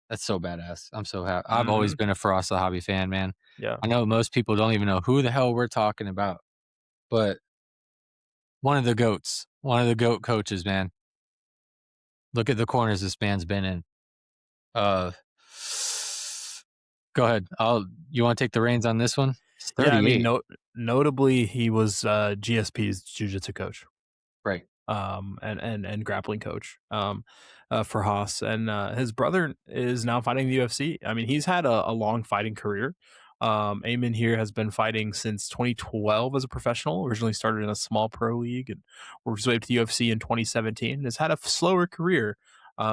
That's so badass. I'm so happy. I've always Mm-hmm. been a Faraz Zahabi fan, man. Yeah. I know most people don't even know who the hell we're talking about, but one of the goats, one of the goat coaches, man. Look at the corners this man's been in. Go ahead. You want to take the reins on this one? It's Yeah, I mean, 38. notably, he was GSP's jiu-jitsu coach. Right. and grappling coach for Haas. And his brother is now fighting the UFC. I mean, he's had a long fighting career. Aiemann here has been fighting since 2012 as a professional. Originally started in a small pro league and worked his way up to the UFC in 2017. Has had a slower career.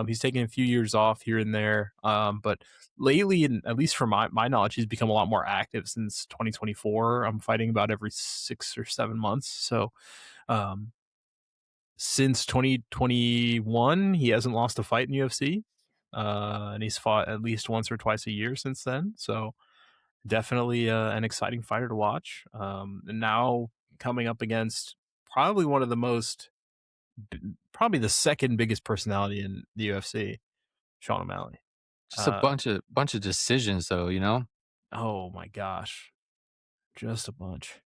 He's taken a few years off here and there, but lately, and at least from my knowledge, he's become a lot more active since 2024. I'm fighting about every 6 or 7 months. So um, since 2021, he hasn't lost a fight in UFC, and he's fought at least once or twice a year since then. So definitely an exciting fighter to watch. And now coming up against probably one of the most, probably the second biggest personality in the UFC, Sean O'Malley. Just a Uh, bunch of decisions though, you know? oh my gosh, just a bunch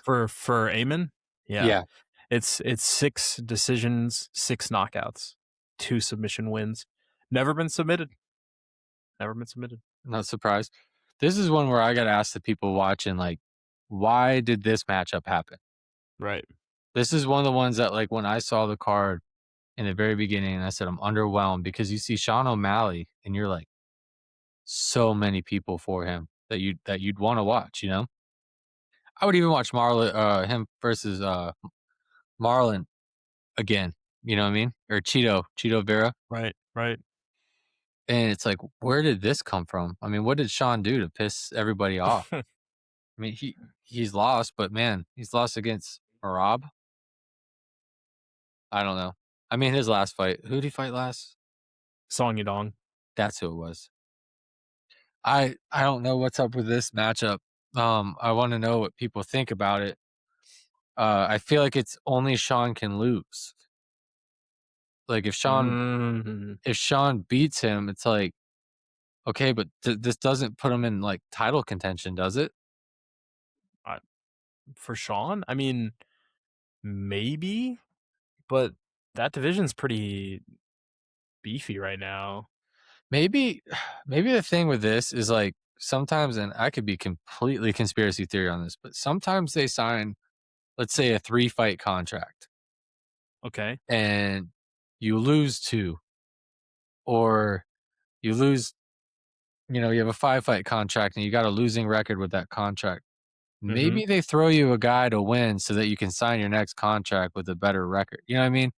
for Amen. Yeah, Yeah, it's 6 decisions, 6 knockouts, 2 submission wins. Never been submitted. Never been submitted. not surprised. This is one where I gotta ask the people watching, like, why did this matchup happen? Right. This is one of the ones that, like, when I saw the card in the very beginning, I said, "I'm underwhelmed," because you see Sean O'Malley and you're like, so many people for him that you'd wanna watch, you know? I would even watch him versus, Marlon again, you know what I mean? Or Cheeto Vera, Right. Right. and it's like, where did this come from? I mean, what did Sean do to piss everybody off? I mean, he's lost, but man, he's lost against Marab. I don't know. I mean, his last fight, who did he fight last? Song Yadong. That's who it was. I don't know what's up with this matchup. I wanna know what people think about it. I feel like it's only Sean can lose. Like, Mhm. if Sean beats him, it's like, okay, but this doesn't put him in, like, title contention, does it? I, for Sean, I mean, maybe, but that division's pretty beefy right now. Maybe maybe the thing with this is, like, sometimes, and I could be completely conspiracy theory on this, but sometimes they sign, let's say, a 3-fight contract, Okay. and you lose 2, or you lose, you have a 5-fight contract and you got a losing record with that contract. Mm-hmm. Maybe they throw you a guy to win so that you can sign your next contract with a better record. You know what I mean?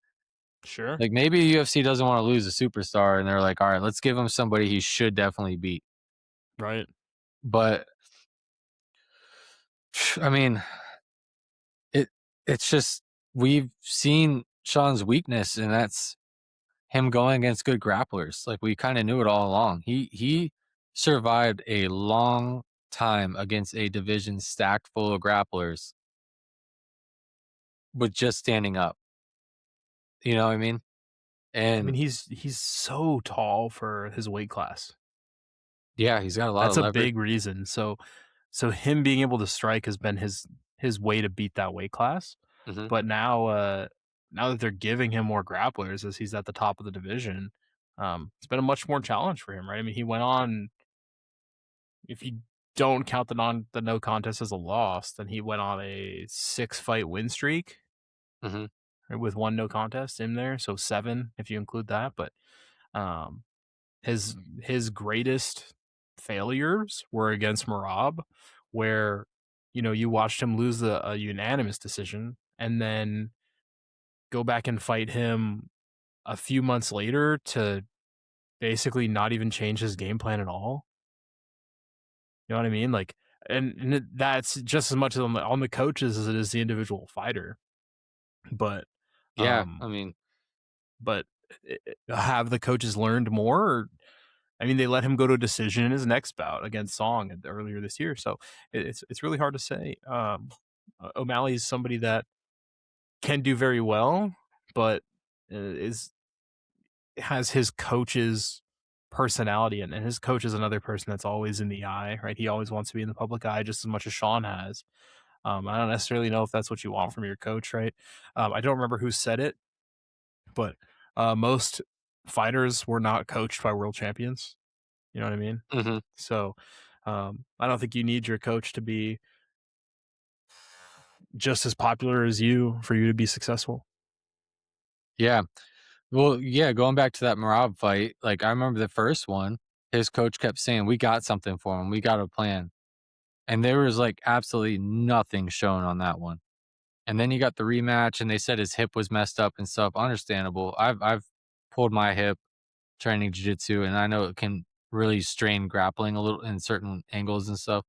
Sure. Like, maybe UFC doesn't wanna lose a superstar, and they're like, "Alright, let's give him somebody he should definitely beat." Right. But, I mean, it it's just we've seen Sean's weakness, and that's him going against good grapplers. Like, we kinda knew it all along. He survived a long time against a division stacked full of grapplers with just standing up. You know what I mean? I mean, And he's so tall for his weight class. yeah, he's got a lot of That's a leverage. big reason. So him being able to strike has been his way to beat that weight class. Mhm, But now that they're giving him more grapplers as he's at the top of the division, it's been a much more challenge for him, right? I mean, he went on, if you don't count the no contest as a loss, then he went on a 6 fight win streak, mhm. right, with one no contest in there, so 7 if you include that. But um his greatest failures were against Marab, where you watched him lose a unanimous decision, and then go back and fight him a few months later to basically not even change his game plan at all. You know what I mean? Like, that's just as much on the coaches as it is the individual fighter. But Yeah, um, I mean, but have the coaches learned more? Or, I mean, they let him go to a decision in his next bout against Song earlier this year, so it's really hard to say. O'Malley is somebody that can do very well, but is has his coach's personality, and his coach is another person that's always in the eye, right? He always wants to be in the public eye just as much as Sean has. I don't necessarily know if that's what you want from your coach, right? I don't remember who said it, but most fighters were not coached by world champions. You know what I mean? mhm. So I don't think you need your coach to be just as popular as you for you to be successful. Yeah. Well, yeah, going back to that Marab fight, like, I remember the first one, his coach kept saying, "We got something for him. We got a plan." And there was, like, absolutely nothing shown on that one. And then he got the rematch, and they said his hip was messed up and stuff. Understandable. I've pulled my hip training jiu-jitsu, and I know it can really strain grappling a little in certain angles and stuff,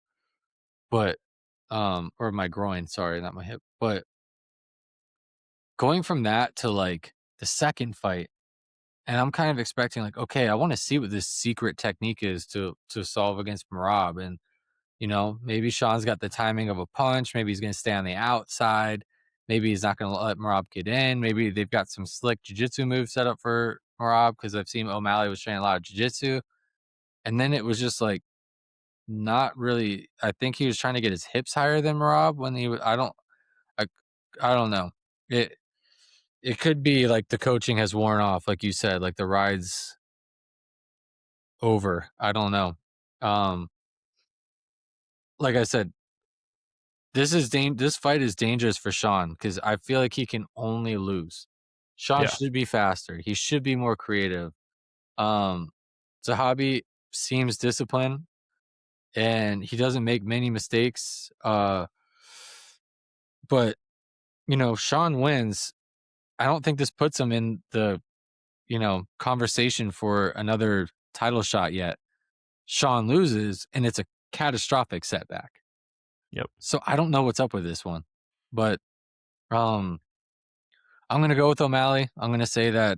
but, or my groin, sorry, not my hip. But going from that to, like, the second fight, and I'm kind of expecting, like, okay, I wanna see what this secret technique is to solve against Merab, and, maybe Sean's got the timing of a punch, maybe he's gonna stay on the outside, maybe he's not gonna let Merab get in, maybe they've got some slick jiu-jitsu moves set up for Merab because 'cause I've seen O'Malley was training a lot of jiu-jitsu, and then it was just, like, not really. I think he was trying to get his hips higher than Merab when he was. I I don't know. It it could be, like, the coaching has worn off, like you said, like, the ride's over. I don't know. Um, like I said, this fight is dangerous for Sean because I feel like he can only lose. Sean Yeah. should be faster. He should be more creative. Um, Zahabi seems disciplined and he doesn't make many mistakes. But Sean wins. I don't think this puts him in the conversation for another title shot yet. Sean loses, and it's a catastrophic setback. Yep. So I don't know what's up with this one, but um, I'm gonna go with O'Malley. I'm gonna say that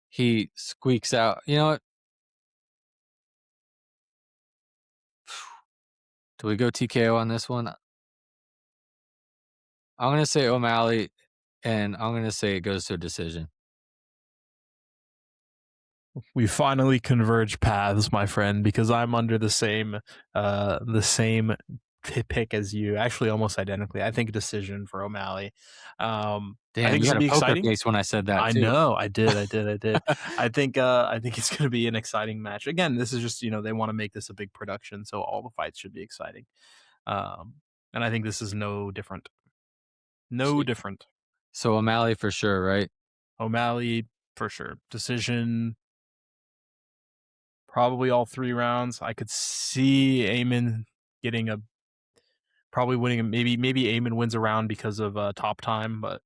he squeaks out. You know what? Do we go TKO on this one? I'm gonna say O'Malley, and I'm gonna say it goes to a decision. We finally converge paths, my friend, because I'm under the same pick as you. Actually, almost identically. I think a decision for O'Malley. I Damn, think you this will had a be poker exciting. face when I said that I too. know, I did, I did. I think it's going to be an exciting match. Again, this is just they want to make this a big production, so all the fights should be exciting. Um, and I think this is no different. No So different. so O'Malley for sure, right? O'Malley for sure. Decision. Probably all 3 rounds. I could see Aiemann getting a probably winning. Maybe Aiemann wins a round because of top time, but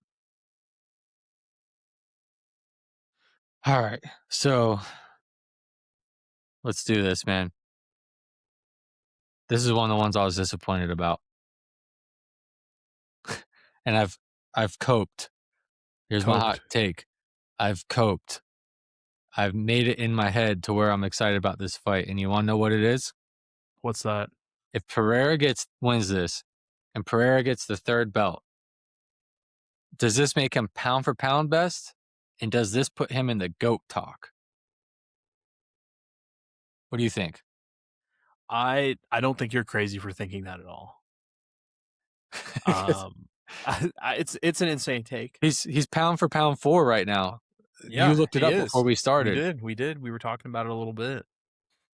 All right. So let's do this, man. This is one of the ones I was disappointed about. And I've coped. Here's my hot coped. take. I've coped. I've made it in my head to where I'm excited about this fight. And you want to know what it is? What's that? If Pereira wins this and Pereira gets the third belt, does this make him pound for pound best? And does this put him in the GOAT talk? What do you think? I don't think you're crazy for thinking that at all. 'Cause It's an insane take. he's pound for pound 4 right now. You Yeah, looked it he up before is. we We started. did. We did. We were talking about it a little bit.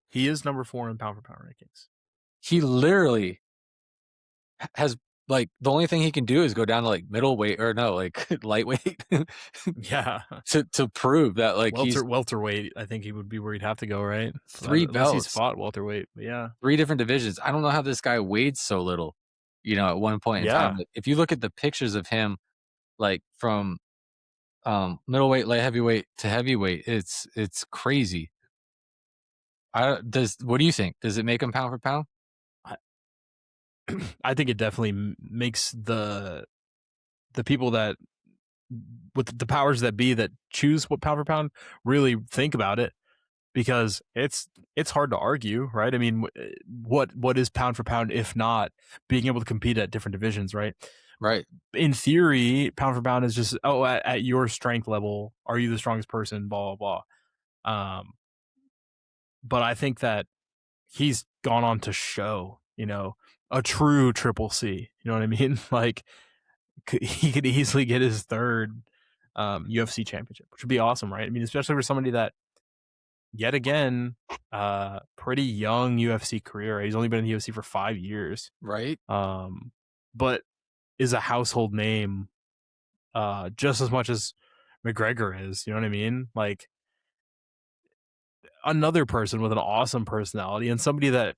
He is number 4 in pound for pound rankings. He literally has, like, the only thing he can do is go down to, like, middleweight or no, like, lightweight Yeah, to prove that, like, he's welterweight. I think he would be where he'd have to go, right? 3 Unless he's belts, fought welterweight. But yeah, 3 different divisions. I don't know how this guy weighed so little, at one point in time. yeah. Like, if you look at the pictures of him, like, from, middleweight, light heavyweight to heavyweight, it's crazy. What do you think? Does it make him pound for pound? I, I think it definitely makes the people that with the powers that be that choose what pound for pound really think about it, because it's hard to argue, right? I mean, what is pound for pound if not being able to compete at different divisions, right? Right. In theory, pound for pound is just at your strength level, are you the strongest person? Blah blah blah. But I think that he's gone on to show, a true triple C. You know what I mean? Like he could easily get his third UFC championship, which would be awesome, right? I mean, especially for somebody that, yet again, pretty young UFC career. Right? He's only been in the UFC for 5 years, Right? but is a household name just as much as McGregor is. You know what I mean? Like another person with an awesome personality and somebody that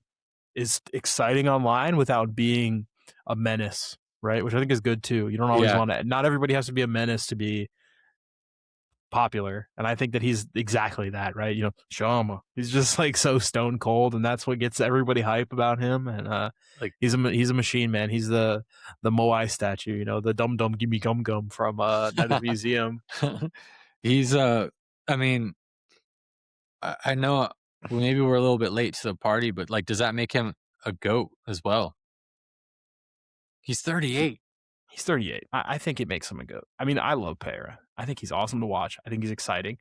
is exciting online without being a menace, right? Which I think is good too. You don't always Yeah, want to. Not everybody has to be a menace to be popular, and I think that he's exactly that, right? You know, Shama. He's just like so stone cold, and that's what gets everybody hype about him. And like he's a machine, man. He's the Moai statue, you know, the dum dum gimme gum gum from Night of the Museum. he's I mean, I know maybe we're a little bit late to the party, but like, does that make him a goat as well? He's 38. He's 38. I think it makes him a goat. I mean, I love Pereira. I think he's awesome to watch. I think he's exciting.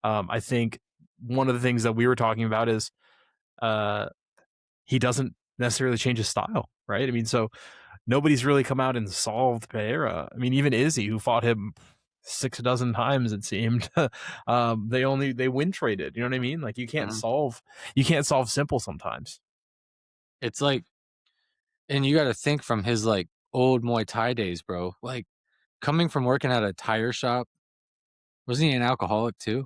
I think one of the things that we were talking about is uh, he doesn't necessarily change his style, right? I mean, so nobody's really come out and solved Pereira. I mean, even Izzy, who fought him 6 dozen times, it seemed, they win traded. You know what I mean? Like Mhm. you can't solve simple sometimes. It's like, and you got to think from his like old Muay Thai days, bro. Like coming from working at a tire shop, wasn't he an alcoholic too?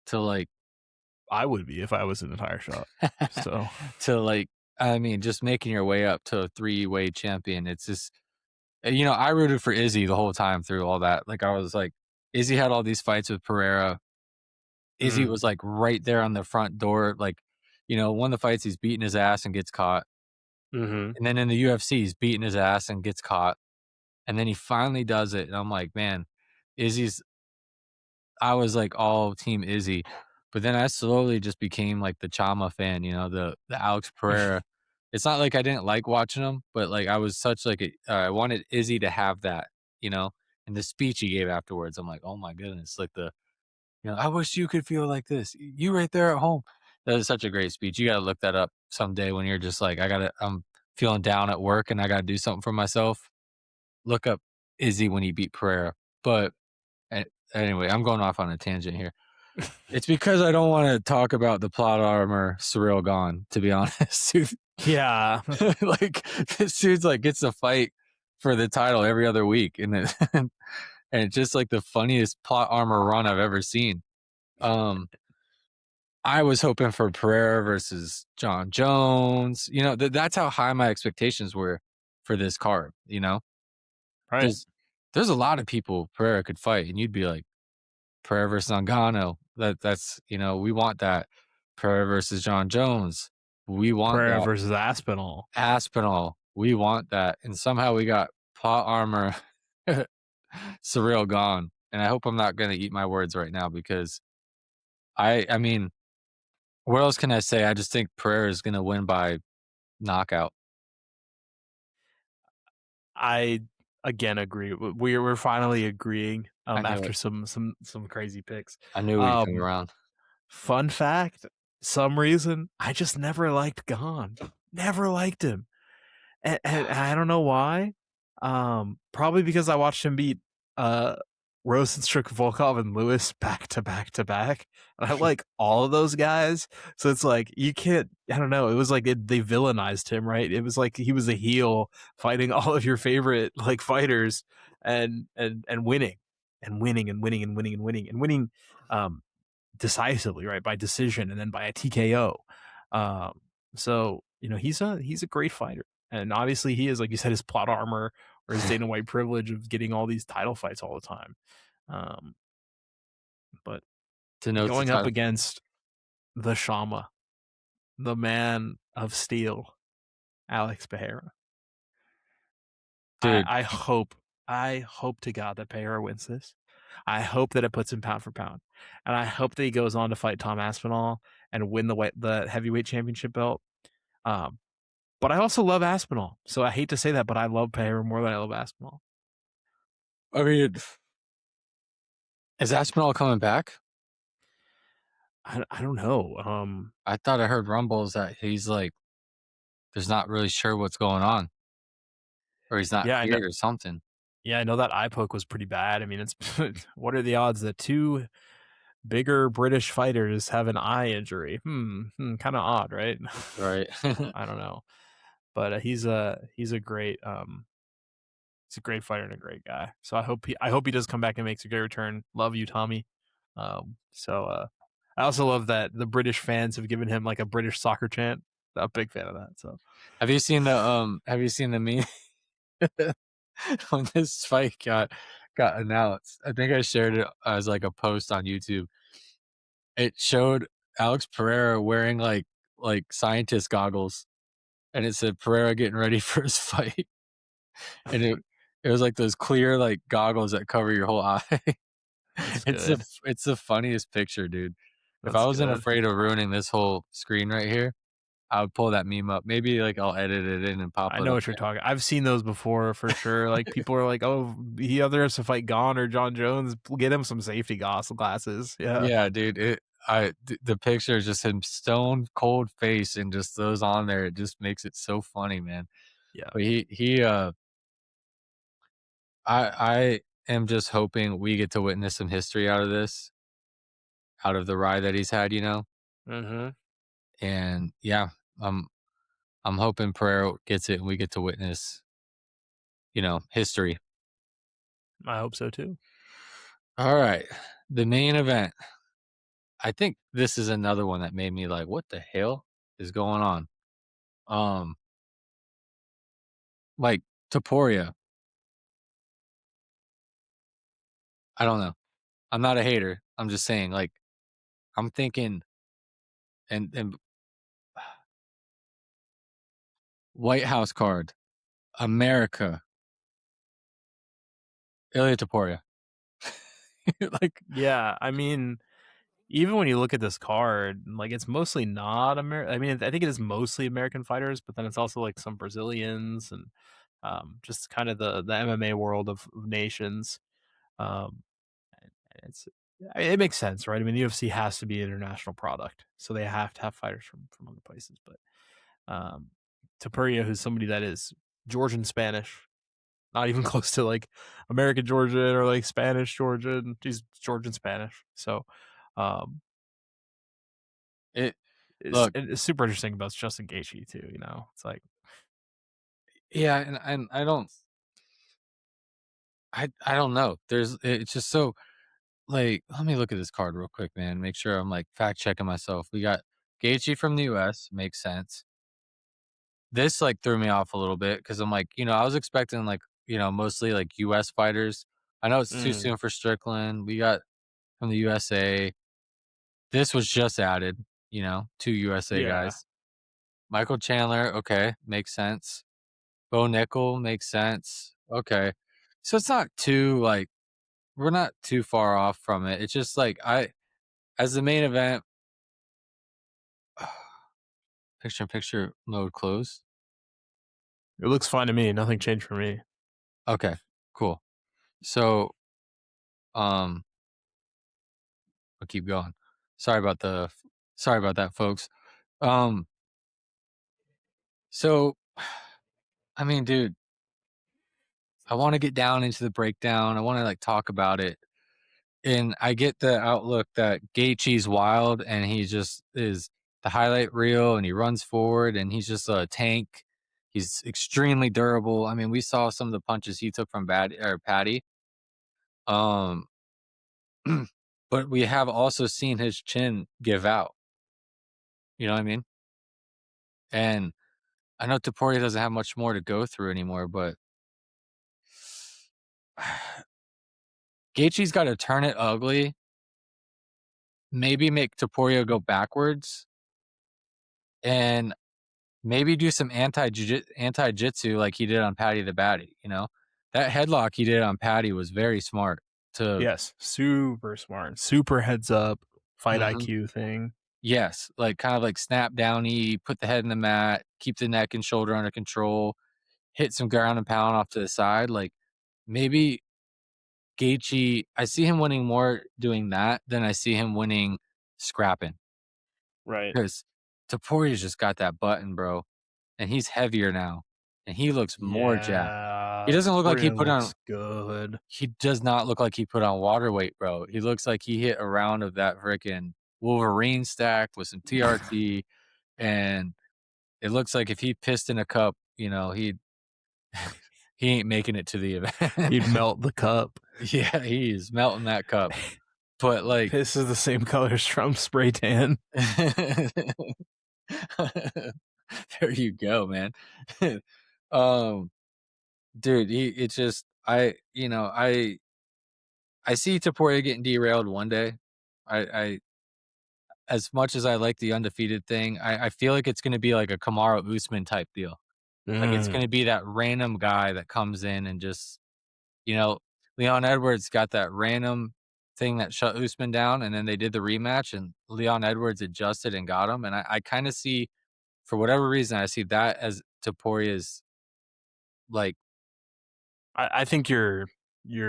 To like, I would be if I was in a tire shop. So to like, I mean, just making your way up to a three-way champion. It's just, I rooted for Izzy the whole time through all that. Like I was like, Izzy had all these fights with Pereira. Izzy mm, was like right there on the front door. Like, one of the fights he's beating his ass and gets caught. mm-hmm. And then in the UFC, he's beating his ass and gets caught. And then he finally does it. And I'm like, man, Izzy's I was like all team Izzy. But then I slowly just became like the Chama fan, the Alex Pereira. It's not like I didn't like watching him, but like I was such like I wanted Izzy to have that, you know. And the speech he gave afterwards, I'm like, oh my goodness, like I wish you could feel like this. You right there at home. That is such a great speech. You got to look that up someday when you're just like, I'm feeling down at work and I got to do something for myself. Look up Izzy when he beat Pereira. But a anyway, I'm going off on a tangent here. It's because I don't wanna talk about the plot armor Ciryl Gane, to be honest. Dude, Yeah, like, this dude's, like, gets a fight for the title every other week, and it and it's just, like, the funniest plot armor run I've ever seen. Um, I was hoping for Pereira versus John Jones, that's how high my expectations were for this card, right. 'cause there's a lot of people Pereira could fight, and you'd be like, Pereira versus Ngannou. That's we want that. Pereira versus John Jones. We want Pereira that. versus Aspinall. Aspinall. We want that. And somehow we got plot armor Ciryl gone. And I hope I'm not gonna eat my words right now because I mean, what else can I say? I just think Pereira is gonna win by knockout. I again agree. We're finally agreeing I knew after it. some crazy picks. I knew we'd come Um around. Fun fact, some reason I just never liked Gon. Never liked him. And I don't know why. Probably because I watched him beat uh Rosenstruck, Volkov, and Lewis back to back to back. And I like all of those guys. So it's like you can't I don't know. It was like they villainized him, right? It was like he was a heel fighting all of your favorite like fighters and winning. And winning and winning and winning and winning and winning um decisively, right? By decision and then by a TKO. Um, so he's a great fighter, and obviously he is, like you said, his plot armor or his Dana White privilege of getting all these title fights all the time. Um, but Denotes the going up title. against the Shama, the man of steel, Alex Pereira, Dude, I hope to God that Pereira wins this. I hope that it puts him pound for pound, and I hope that he goes on to fight Tom Aspinall and win the heavyweight championship belt. Um, but I also love Aspinall, so I hate to say that, but I love Pereira more than I love Aspinall. I mean, is Aspinall coming back? I don't know. I thought I heard rumbles that he's like there's not really sure what's going on, or he's not Yeah, I know. cleared or something. Yeah, I know that eye poke was pretty bad. I mean, it's what are the odds that two bigger British fighters have an eye injury? Kind of odd, right? Right. I don't know, but he's a great He's a great fighter and a great guy. So I hope he does come back and makes a great return. Love you, Tommy. I also love that the British fans have given him like a British soccer chant. I'm a big fan of that. So have you seen the meme when this fight got announced? I think I shared it as like a post on YouTube. It showed Alex Pereira wearing like scientist goggles, and it said Pereira getting ready for his fight. And it was like those clear like goggles that cover your whole eye. that's It's good. the funniest picture, dude. If I That's wasn't good. afraid of ruining this whole screen right here, I would pull that meme up. Maybe like I'll edit it in and pop I it know up what you're there. talking. I've seen those before for sure. Like people are like, "Oh, he either has to fight Gane or John Jones. Get him some safety glasses." Yeah, Yeah, dude. The picture is just him stone cold face and just those on there. It just makes it so funny, man. yeah. But I am just hoping we get to witness some history out of this, out of the ride that he's had, you know. Mm-hmm. And yeah, I'm I'm hoping Pereira gets it and we get to witness, history. I hope so too. All right, the main event. I think this is another one that made me like, what the hell is going on? Um, like Topuria. I don't know. I'm not a hater. I'm just saying, like, I'm thinking and White House card, America, Ilia Topuria. Like, Yeah, I mean, even when you look at this card, like it's mostly not American. I mean, I think it is mostly American fighters, but then it's also like some Brazilians and just kind of the MMA world of nations. Um, and it makes sense, right? I mean, the UFC has to be an international product, so they have to have fighters from other places. But um, Topuria, who's somebody that is Georgian Spanish, not even close to like American Georgian or like Spanish Georgian. She's Georgian Spanish. So um, it. Look, it's super interesting about Justin Gaethje too. You know, it's like yeah, and I don't know. It's just so like. Let me look at this card real quick, man. Make sure I'm like fact checking myself. We got Gaethje from the U.S. Makes sense. This like threw me off a little bit because I'm like, I was expecting like, mostly like US fighters. I know it's too mm, soon for Strickland. We got from the USA. This was just added, two USA yeah, guys. Michael Chandler, okay, makes sense. Bo Nickel makes sense. Okay. So it's not too like we're not too far off from it. It's just like as the main event, picture in picture mode closed. it looks fine to me. Nothing changed for me. Okay, cool. So um I'll keep going. Sorry about that, folks. Um, so I mean, dude, I want to get down into the breakdown. I want to like talk about it. And I get the outlook that Gaethje's wild and he just is the highlight reel and he runs forward and he's just a tank. He's extremely durable. I mean, we saw some of the punches he took from Patty. Um, but we have also seen his chin give out. You know what I mean? And I know Topuria doesn't have much more to go through anymore, but Gaethje's got to turn it ugly, maybe make Topuria go backwards, and maybe do some anti-jitsu like he did on Patty the Batty. That headlock he did on Patty was very smart. To Yes, super smart, super heads up, fight Mhm. IQ thing. Yes, like kind of like snap downy, put the head in the mat, keep the neck and shoulder under control, hit some ground and pound off to the side. Like maybe Gaethje, I see him winning more doing that than I see him winning scrapping. Right. Because Topuria's just got that button, bro, and he's heavier now, and he looks more jacked. He Yeah, doesn't look like Topuria looks good. he does not look like he put on water weight, bro. He looks like he hit a round of that freaking Wolverine stack with some TRT, and it looks like if he pissed in a cup, he'd he ain't making it to the event. He'd melt the cup. Yeah, he's melting that cup. But like, Piss is the same color as Trump's spray tan. there you go, man. um, dude, it's just I see Topuria getting derailed one day. I as much as I like the undefeated thing, I feel like it's going to be like a Kamaru Usman type deal. Like it's Mm. going to be that random guy that comes in and just, you know, Leon Edwards got that random thing that shut Usman down, and then they did the rematch, and Leon Edwards adjusted and got him. And I kind of see, for whatever reason, I see that as Topuria's like I think your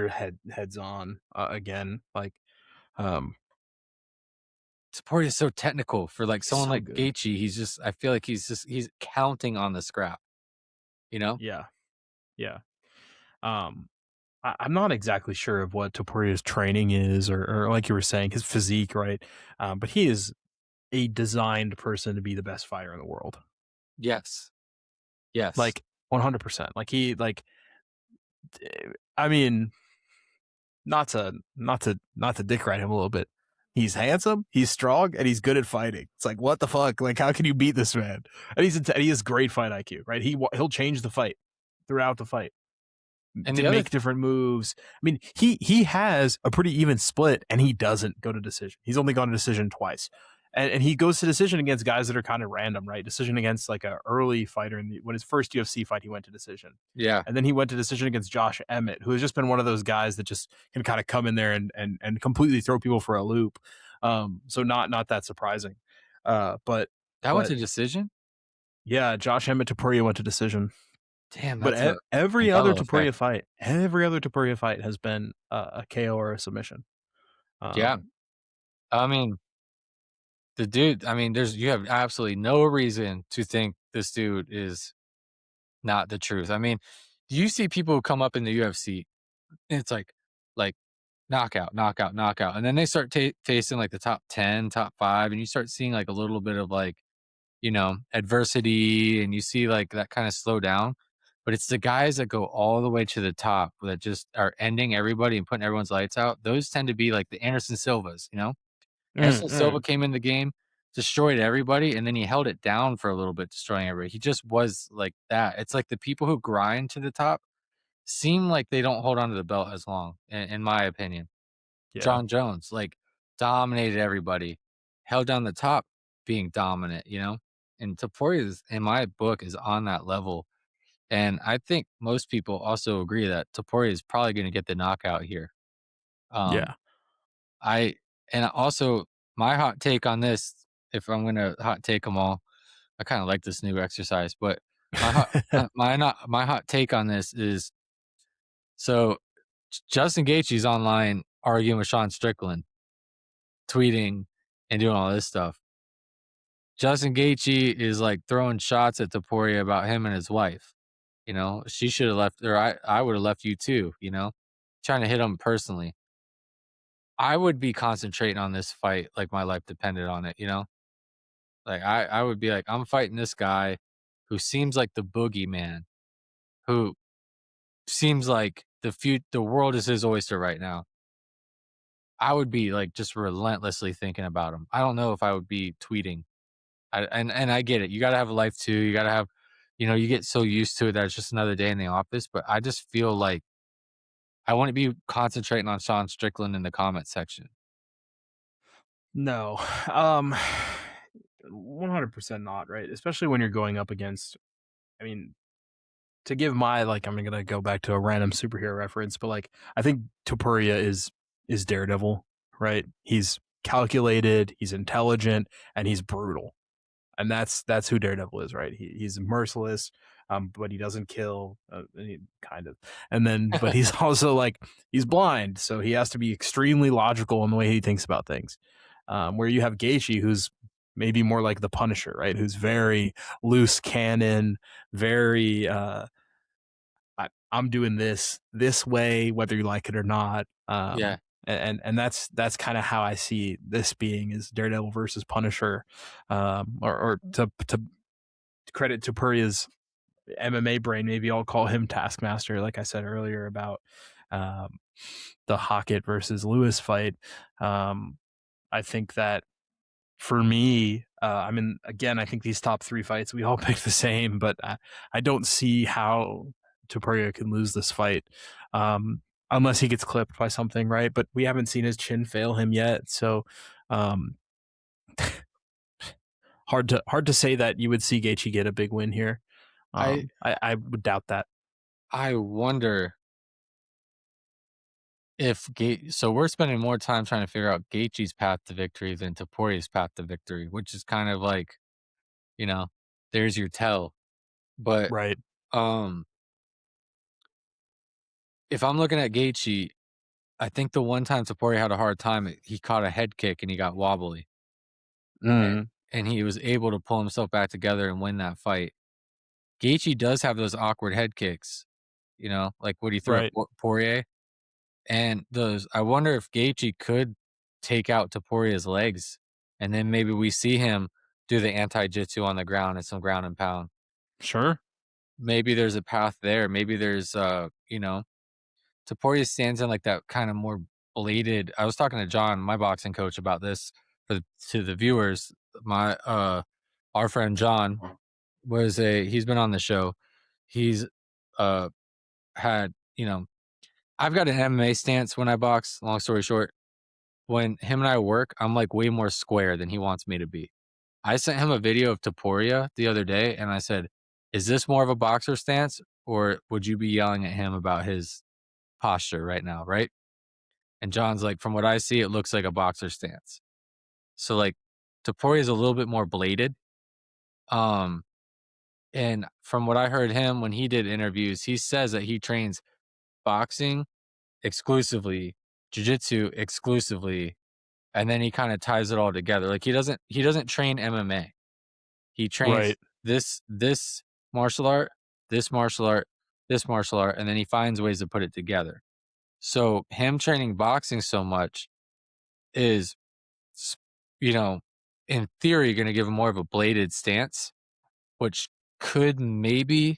heads on again. Like, um, Topuria is so technical for like he's someone so like good. Gaethje. I feel like he's counting on the scrap, you know? Yeah, yeah. Um, I'm not exactly sure of what Topuria's training is, or like you were saying, his physique, right? But he is a designed person to be the best fighter in the world. Yes. Yes. Like 100%. Like I mean, not to dick ride him a little bit. He's handsome, he's strong, and he's good at fighting. It's like, what the fuck? Like, how can you beat this man? And he has great fight IQ, right? He'll change the fight throughout the fight And to the other make different moves. I mean, he has a pretty even split, and he doesn't go to decision. He's only gone to decision twice, and he goes to decision against guys that are kind of random, right? Decision against like a early fighter when his first UFC fight, he went to decision, yeah, and then he went to decision against Josh Emmett, who has just been one of those guys that just can kind of come in there and completely throw people for a loop. So not that surprising. But that went but to decision? yeah, Josh Emmett Topuria went to decision. Damn, But that's a every other Topuria fight has been a KO or a submission. yeah. Um, I mean, the dude, I mean, you have absolutely no reason to think this dude is not the truth. I mean, you see people who come up in the UFC, and it's like knockout, knockout, knockout, and then they start facing like the top 10, top 5, and you start seeing like a little bit of like, adversity, and you see like that kind of slow down. But it's the guys that go all the way to the top that just are ending everybody and putting everyone's lights out. Those tend to be like the Anderson Silvas. mm, Anderson Silva mm, came in the game, destroyed everybody, and then he held it down for a little bit, destroying everybody. He just was like that. It's like the people who grind to the top seem like they don't hold on to the belt as long, in my opinion. yeah, John Jones, like, dominated everybody, held down the top being dominant. And Topuria is, in my book, is on that level. And I think most people also agree that Topuria is probably going to get the knockout here. Um, yeah. I and also my hot take on this, if I'm going to hot take them all, I kind of like this new exercise, but my hot take on this is so Justin Gaethje's online arguing with Sean Strickland, tweeting and doing all this stuff. Justin Gaethje is like throwing shots at Topuria about him and his wife. She should have left, or I would have left you too. Trying to hit him personally. I would be concentrating on this fight like my life depended on it. Like I would be like, I'm fighting this guy who seems like the boogeyman, who seems like the world is his oyster right now. I would be like just relentlessly thinking about him. I don't know if I would be tweeting. And I get it. You gotta have a life too. You gotta have, you get so used to it that it's just another day in the office. But I just feel like I wouldn't be concentrating on Sean Strickland in the comment section. No, 100% not, right? Especially when you're going up against. I mean, to give my like, I'm gonna go back to a random superhero reference, but like, I think Topuria is Daredevil, right? He's calculated, he's intelligent, and he's brutal. And that's who Daredevil is, right? He's merciless, but he doesn't kill, kind of. And then, but he's also like he's blind, so he has to be extremely logical in the way he thinks about things. Where you have Gaethje, who's maybe more like the Punisher, right? Who's very loose cannon, very I'm doing this way, whether you like it or not. Yeah. And that's kind of how I see this being is Daredevil versus Punisher, or to credit Topuria's MMA brain, maybe I'll call him Taskmaster, like I said earlier about um, the Hokit versus Lewis fight. Um, I think that for me, I mean, again, I think these top three fights we all picked the same, but I don't see how Topuria can lose this fight um, unless he gets clipped by something, right? But we haven't seen his chin fail him yet, so um, hard to say that you would see Gaethje get a big win here. I I would doubt that. I wonder if so we're spending more time trying to figure out Gaethje's path to victory than Topuria's path to victory, which is kind of like, you know, there's your tell. But Right. um if I'm looking at Gaethje, I think the one time Topuria had a hard time, he caught a head kick and he got wobbly, and, Mm, and he was able to pull himself back together and win that fight. Gaethje does have those awkward head kicks, like what he threw at right. Poirier, and those. I wonder if Gaethje could take out Topuria's legs, and then maybe we see him do the anti-jitsu on the ground and some ground and pound. Sure. Maybe there's a path there. Maybe there's, Topuria stands in like that kind of more bladed. I was talking to John, my boxing coach, about this to the viewers. Our friend John he's been on the show. He's uh had, I've got an MMA stance when I box, long story short. When him and I work, I'm like way more square than he wants me to be. I sent him a video of Topuria the other day and I said, "Is this more of a boxer stance or would you be yelling at him about his posture right now, right?" And John's like, "From what I see, it looks like a boxer stance." So like Topuria is a little bit more bladed. Um, and from what I heard him when he did interviews, he says that he trains boxing exclusively, jiu-jitsu exclusively, and then he kind of ties it all together. Like he doesn't train MMA. He trains Right. this martial art, this martial art, this martial art, and then he finds ways to put it together. So him training boxing so much is, s- you know, in theory, going to give him more of a bladed stance, which could maybe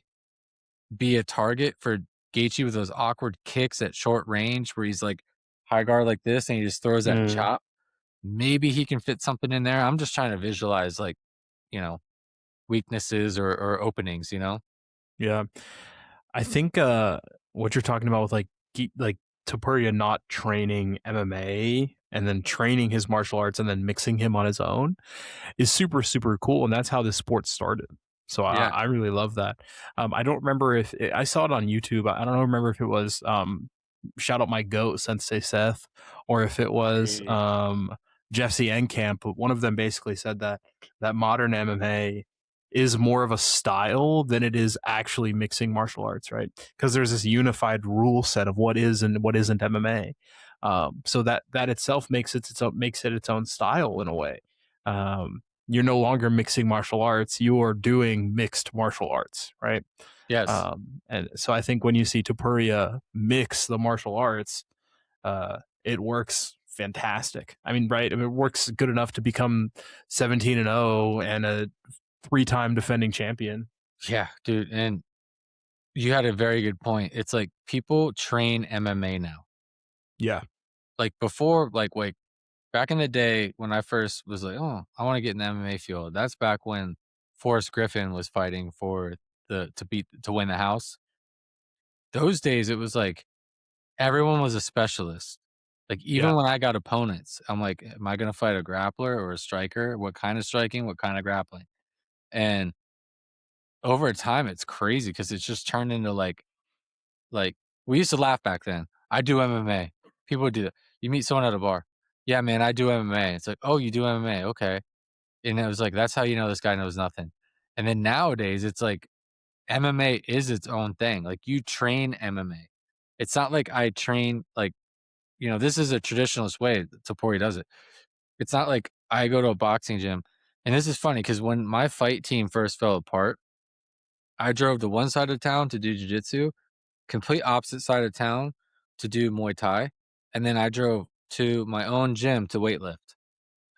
be a target for Gaethje with those awkward kicks at short range where he's like high guard like this and he just throws that Mm, chop. Maybe he can fit something in there. I'm just trying to visualize like, you know, weaknesses or openings. yeah. I think what you're talking about with like Topuria not training MMA and then training his martial arts and then mixing him on his own is super super cool, and that's how this sport started. So Yeah. I really love that. I don't remember if I saw it on YouTube. I don't remember if it was shout out my goat Sensei Seth or if it was Hey. Jeff C. Enkamp, but one of them basically said that modern MMA is more of a style than it is actually mixing martial arts, right? Because there's this unified rule set of what is and what isn't MMA. So that itself makes it its own style in a way. You're no longer mixing martial arts; you are doing mixed martial arts, right? Yes. And so I think when you see Topuria mix the martial arts, it works fantastic. I mean, right? I mean, it works good enough to become 17-0 and a three-time defending champion. Yeah, dude. And you had a very good point. It's like people train MMA now. Yeah, Like before, like back in the day when I first was like, oh, I want to get in the MMA field. That's back when Forrest Griffin was fighting for to win the house. Those days it was like everyone was a specialist. Like even yeah, when I got opponents, I'm like, am I gonna fight a grappler or a striker? What kind of striking? What kind of grappling? And over time it's crazy because it's just turned into like we used to laugh back then. I do MMA. People would do that. You meet someone at a bar. Yeah, man, I do MMA. It's like, oh, you do MMA. Okay. And it was like, that's how you know this guy knows nothing. And then nowadays it's like MMA is its own thing. Like you train MMA. It's not like I train like, this is a traditionalist way Topuria does it. It's not like I go to a boxing gym. And this is funny because when my fight team first fell apart, I drove to one side of town to do jiu-jitsu, complete opposite side of town to do Muay Thai, and then I drove to my own gym to weightlift.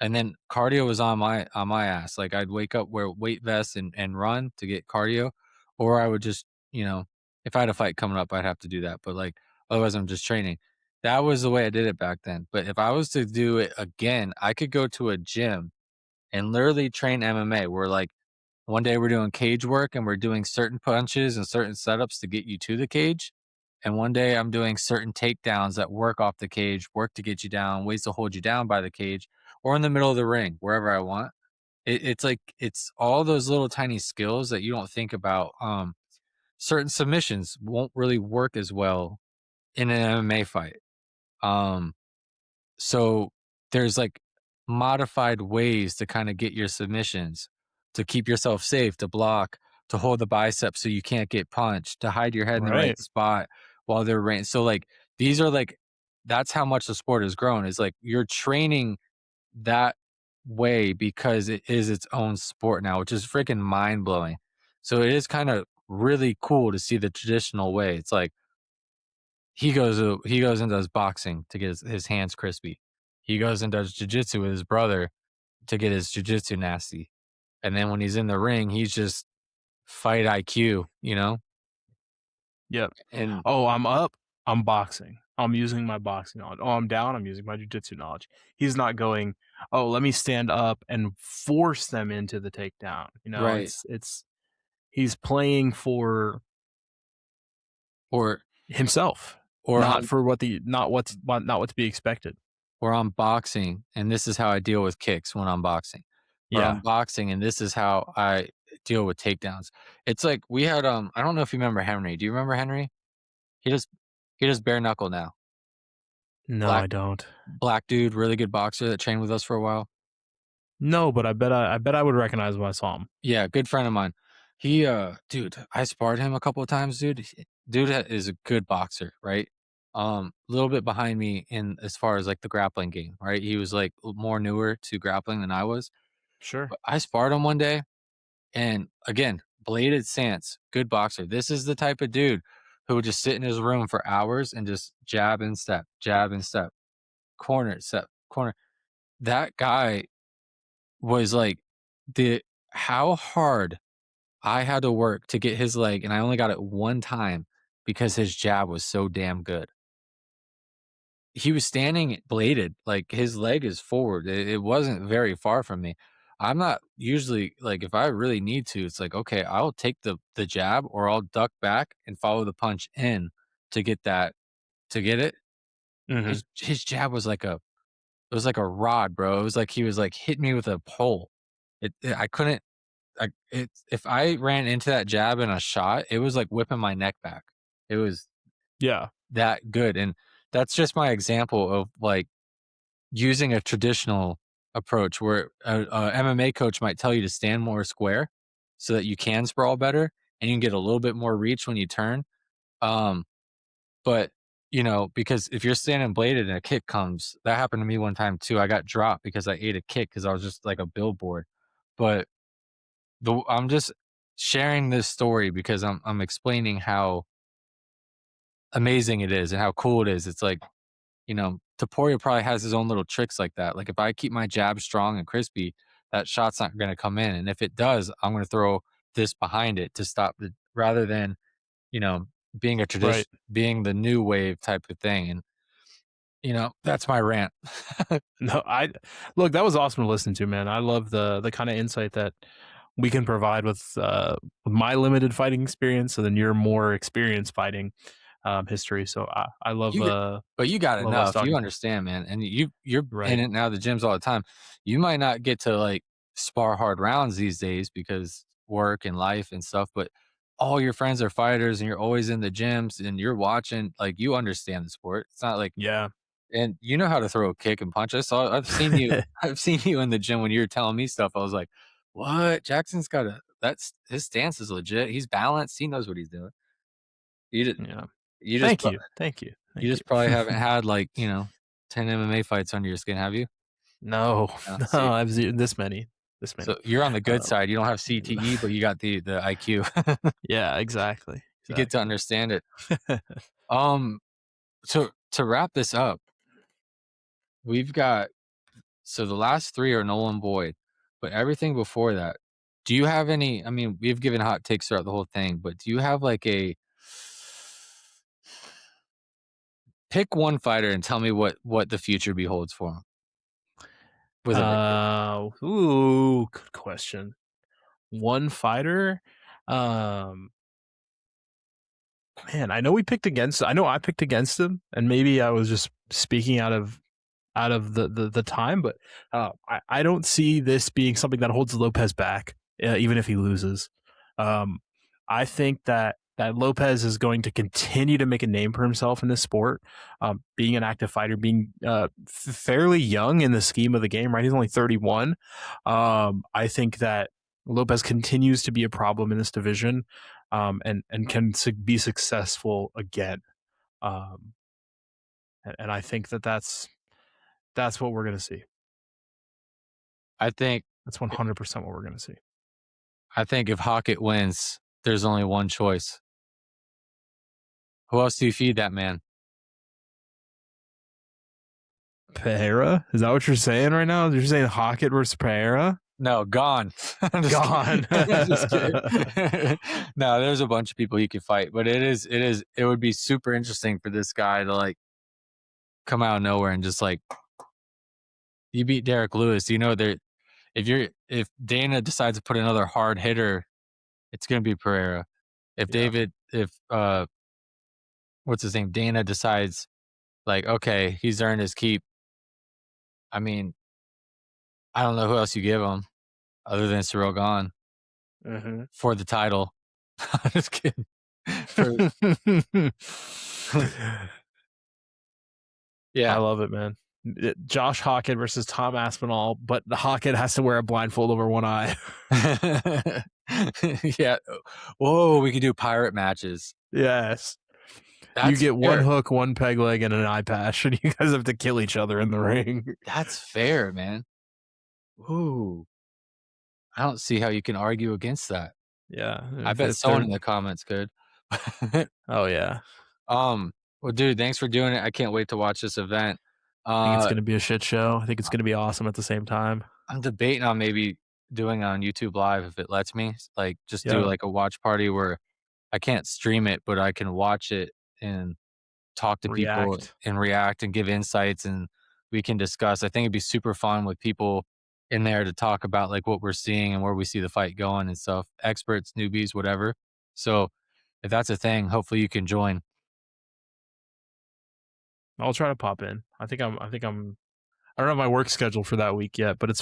And then cardio was on my ass. Like I'd wake up, wear weight vests and run to get cardio, or I would just, if I had a fight coming up, I'd have to do that. But like otherwise, I'm just training. That was the way I did it back then. But if I was to do it again, I could go to a gym and literally train MMA. Where like one day we're doing cage work and we're doing certain punches and certain setups to get you to the cage. And one day I'm doing certain takedowns that work off the cage, work to get you down, ways to hold you down by the cage, or in the middle of the ring, wherever I want. It's like it's all those little tiny skills that you don't think about. Certain submissions won't really work as well in an MMA fight. Um, so there's like modified ways to kind of get your submissions, to keep yourself safe, to block, to hold the biceps so you can't get punched, to hide your head in the Right. right spot while they're rain. So like these are like that's how much the sport has grown. Is like you're training that way because it is its own sport now, which is freaking mind blowing. So it is kind of really cool to see the traditional way. It's like he goes and does boxing to get his hands crispy. He goes and does jujitsu with his brother to get his jujitsu nasty. And then when he's in the ring, he's just fight IQ, Yep. And Oh, I'm up. I'm boxing. I'm using my boxing knowledge. Oh, I'm down. I'm using my jujitsu knowledge. He's not going, oh, let me stand up and force them into the takedown. right. It's he's playing for Or himself, or not I'm for what to be expected. or I'm boxing and this is how I deal with kicks when I'm boxing. Or I'm Yeah, boxing and this is how I deal with takedowns. It's like we had I don't know if you remember Henry. Do you remember Henry? He does he does bare knuckle now. no, Black I don't. black dude, really good boxer that trained with us for a while. No, but I bet I would recognize when I saw him. Yeah, good friend of mine. He dude, I sparred him a couple of times, dude. Dude is a good boxer, right? A little bit behind me in as far as like the grappling game, right? He was like more newer to grappling than I was. Sure. But I sparred him one day and again, bladed stance, good boxer. This is the type of dude who would just sit in his room for hours and just jab and step, corner, step, corner. That guy was like the how hard I had to work to get his leg, and I only got it one time because his jab was so damn good. He was standing bladed, like his leg is forward. It wasn't very far from me. I'm not usually like if I really need to, it's like, okay, I'll take the jab or I'll duck back and follow the punch in to get that to get it. Hmm. His jab was like a it was like a rod, bro. It was like he was like hitting me with a pole. I couldn't if I ran into that jab in a shot, it was like whipping my neck back. It was Yeah. that good, and that's just my example of, like, using a traditional approach where a MMA coach might tell you to stand more square so that you can sprawl better and you can get a little bit more reach when you turn, um, but, because if you're standing bladed and a kick comes that happened to me one time too. I got dropped because I ate a kick because I was just like a billboard, but I'm just sharing this story because I'm explaining how amazing it is and how cool it is. It's like, Topuria probably has his own little tricks like that. Like if I keep my jab strong and crispy, that shot's not going to come in. And if it does, I'm going to throw this behind it to stop the rather than, you know, being a tradition, Right. being the new wave type of thing. And, that's my rant. No, I look, that was awesome to listen to, man. I love the kind of insight that we can provide with my limited fighting experience, so then your more experienced fighting history. So I love You but you got love us enough, you talking. understand, man, and you're in Right. and out of the gyms all the time. You might not get to, like, spar hard rounds these days because work and life and stuff, but all your friends are fighters and you're always in the gyms and you're watching, like, you understand the sport. It's not like Yeah. and you know how to throw a kick and punch. I've seen you I've seen you in the gym when you were telling me stuff. I was like, "What? Jackson's got a that's his stance is legit. He's balanced. He knows what he's doing." You just Yeah. you just Thank you. Thank you. you Thank just probably you. haven't had, like, 10 MMA fights under your skin, have you? No, No, no, see? I've this many. This So many. you're on the good Um, side. You don't have CTE, but you got the IQ. yeah, exactly. You get to Exactly. understand it. Um, to wrap this up, we've got so the last 3 are null and void, but everything before that, Do you have any? I mean, we've given hot takes throughout the whole thing, but do you have like a pick one fighter and tell me what the future beholds for him with a victory? Good question. One fighter, um, man, I know we picked against. I know I picked against him, and maybe I was just speaking out of the time, but I don't see this being something that holds Lopes back, even if he loses. I think that Lopes is going to continue to make a name for himself in this sport, being an active fighter, being fairly young in the scheme of the game. Right, he's only 31. I think that Lopes continues to be a problem in this division, and can be successful again. Um, and I think that's what we're going to see. I think That's 100% what we're going to see. I think if Hokit wins, there's only one choice. Who else do you feed that man? Pereira? Is that what you're saying right now? You're saying Hokit versus Pereira? No, gone. I'm just Gone. kidding. I'm just kidding. No, there's a bunch of people he could fight, but it would be super interesting for this guy to like come out of nowhere and just like you beat Derrick Lewis. You know, there if Dana decides to put another hard hitter, it's gonna be Pereira. If Yeah. if what's his name? Dana decides like, okay, he's earned his keep. I mean, I don't know who else you give him other than Ciryl Gane for the title. I'm just kidding. Yeah. I love it, man. Josh Hokit versus Tom Aspinall, but the Hokit has to wear a blindfold over one eye. Yeah. Whoa, we could do pirate matches. Yes. That's you get fair. one hook, one peg leg, and an eye patch, and you guys have to kill each other in the ring. That's fair, man. Ooh. I don't see how you can argue against that. Yeah. I bet someone in the comments could. Oh, yeah. Well, dude, thanks for doing it. I can't wait to watch this event. I think it's going to be a shit show. I think it's going to be awesome at the same time. I'm debating on maybe doing it on YouTube Live if it lets me. Like, just do like a watch party where I can't stream it, but I can watch it and talk to people and react and give insights, and we can discuss. I think it'd be super fun with people in there to talk about like what we're seeing and where we see the fight going and stuff. Experts, newbies, whatever. So if that's a thing, hopefully you can join. I'll try to pop in. I don't have my work schedule for that week yet, but that's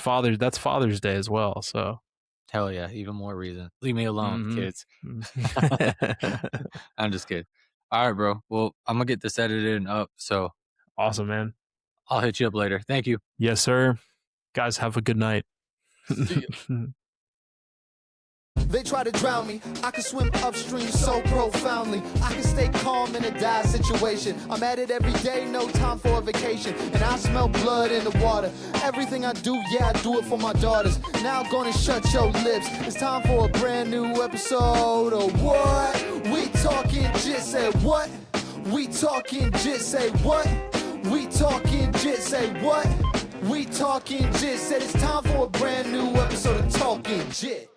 Father's Day as well. So Hell yeah, even more reason. Leave me alone, kids. I'm just kidding. All right, bro. Well, I'm gonna get this edited and up. So awesome, man. I'll hit you up later. Thank you. Yes, sir. Guys, have a good night. See ya. They try to drown me, I can swim upstream so profoundly. I can stay calm in a dire situation. I'm at it every day, no time for a vacation. And I smell blood in the water. Everything I do, yeah, I do it for my daughters. Now I'm gonna shut your lips. It's time for a brand new episode of what? We talking jit, say what? We talking jit, say what? We talking jit, say what? We talking jit, said it's time for a brand new episode of Talking Jit.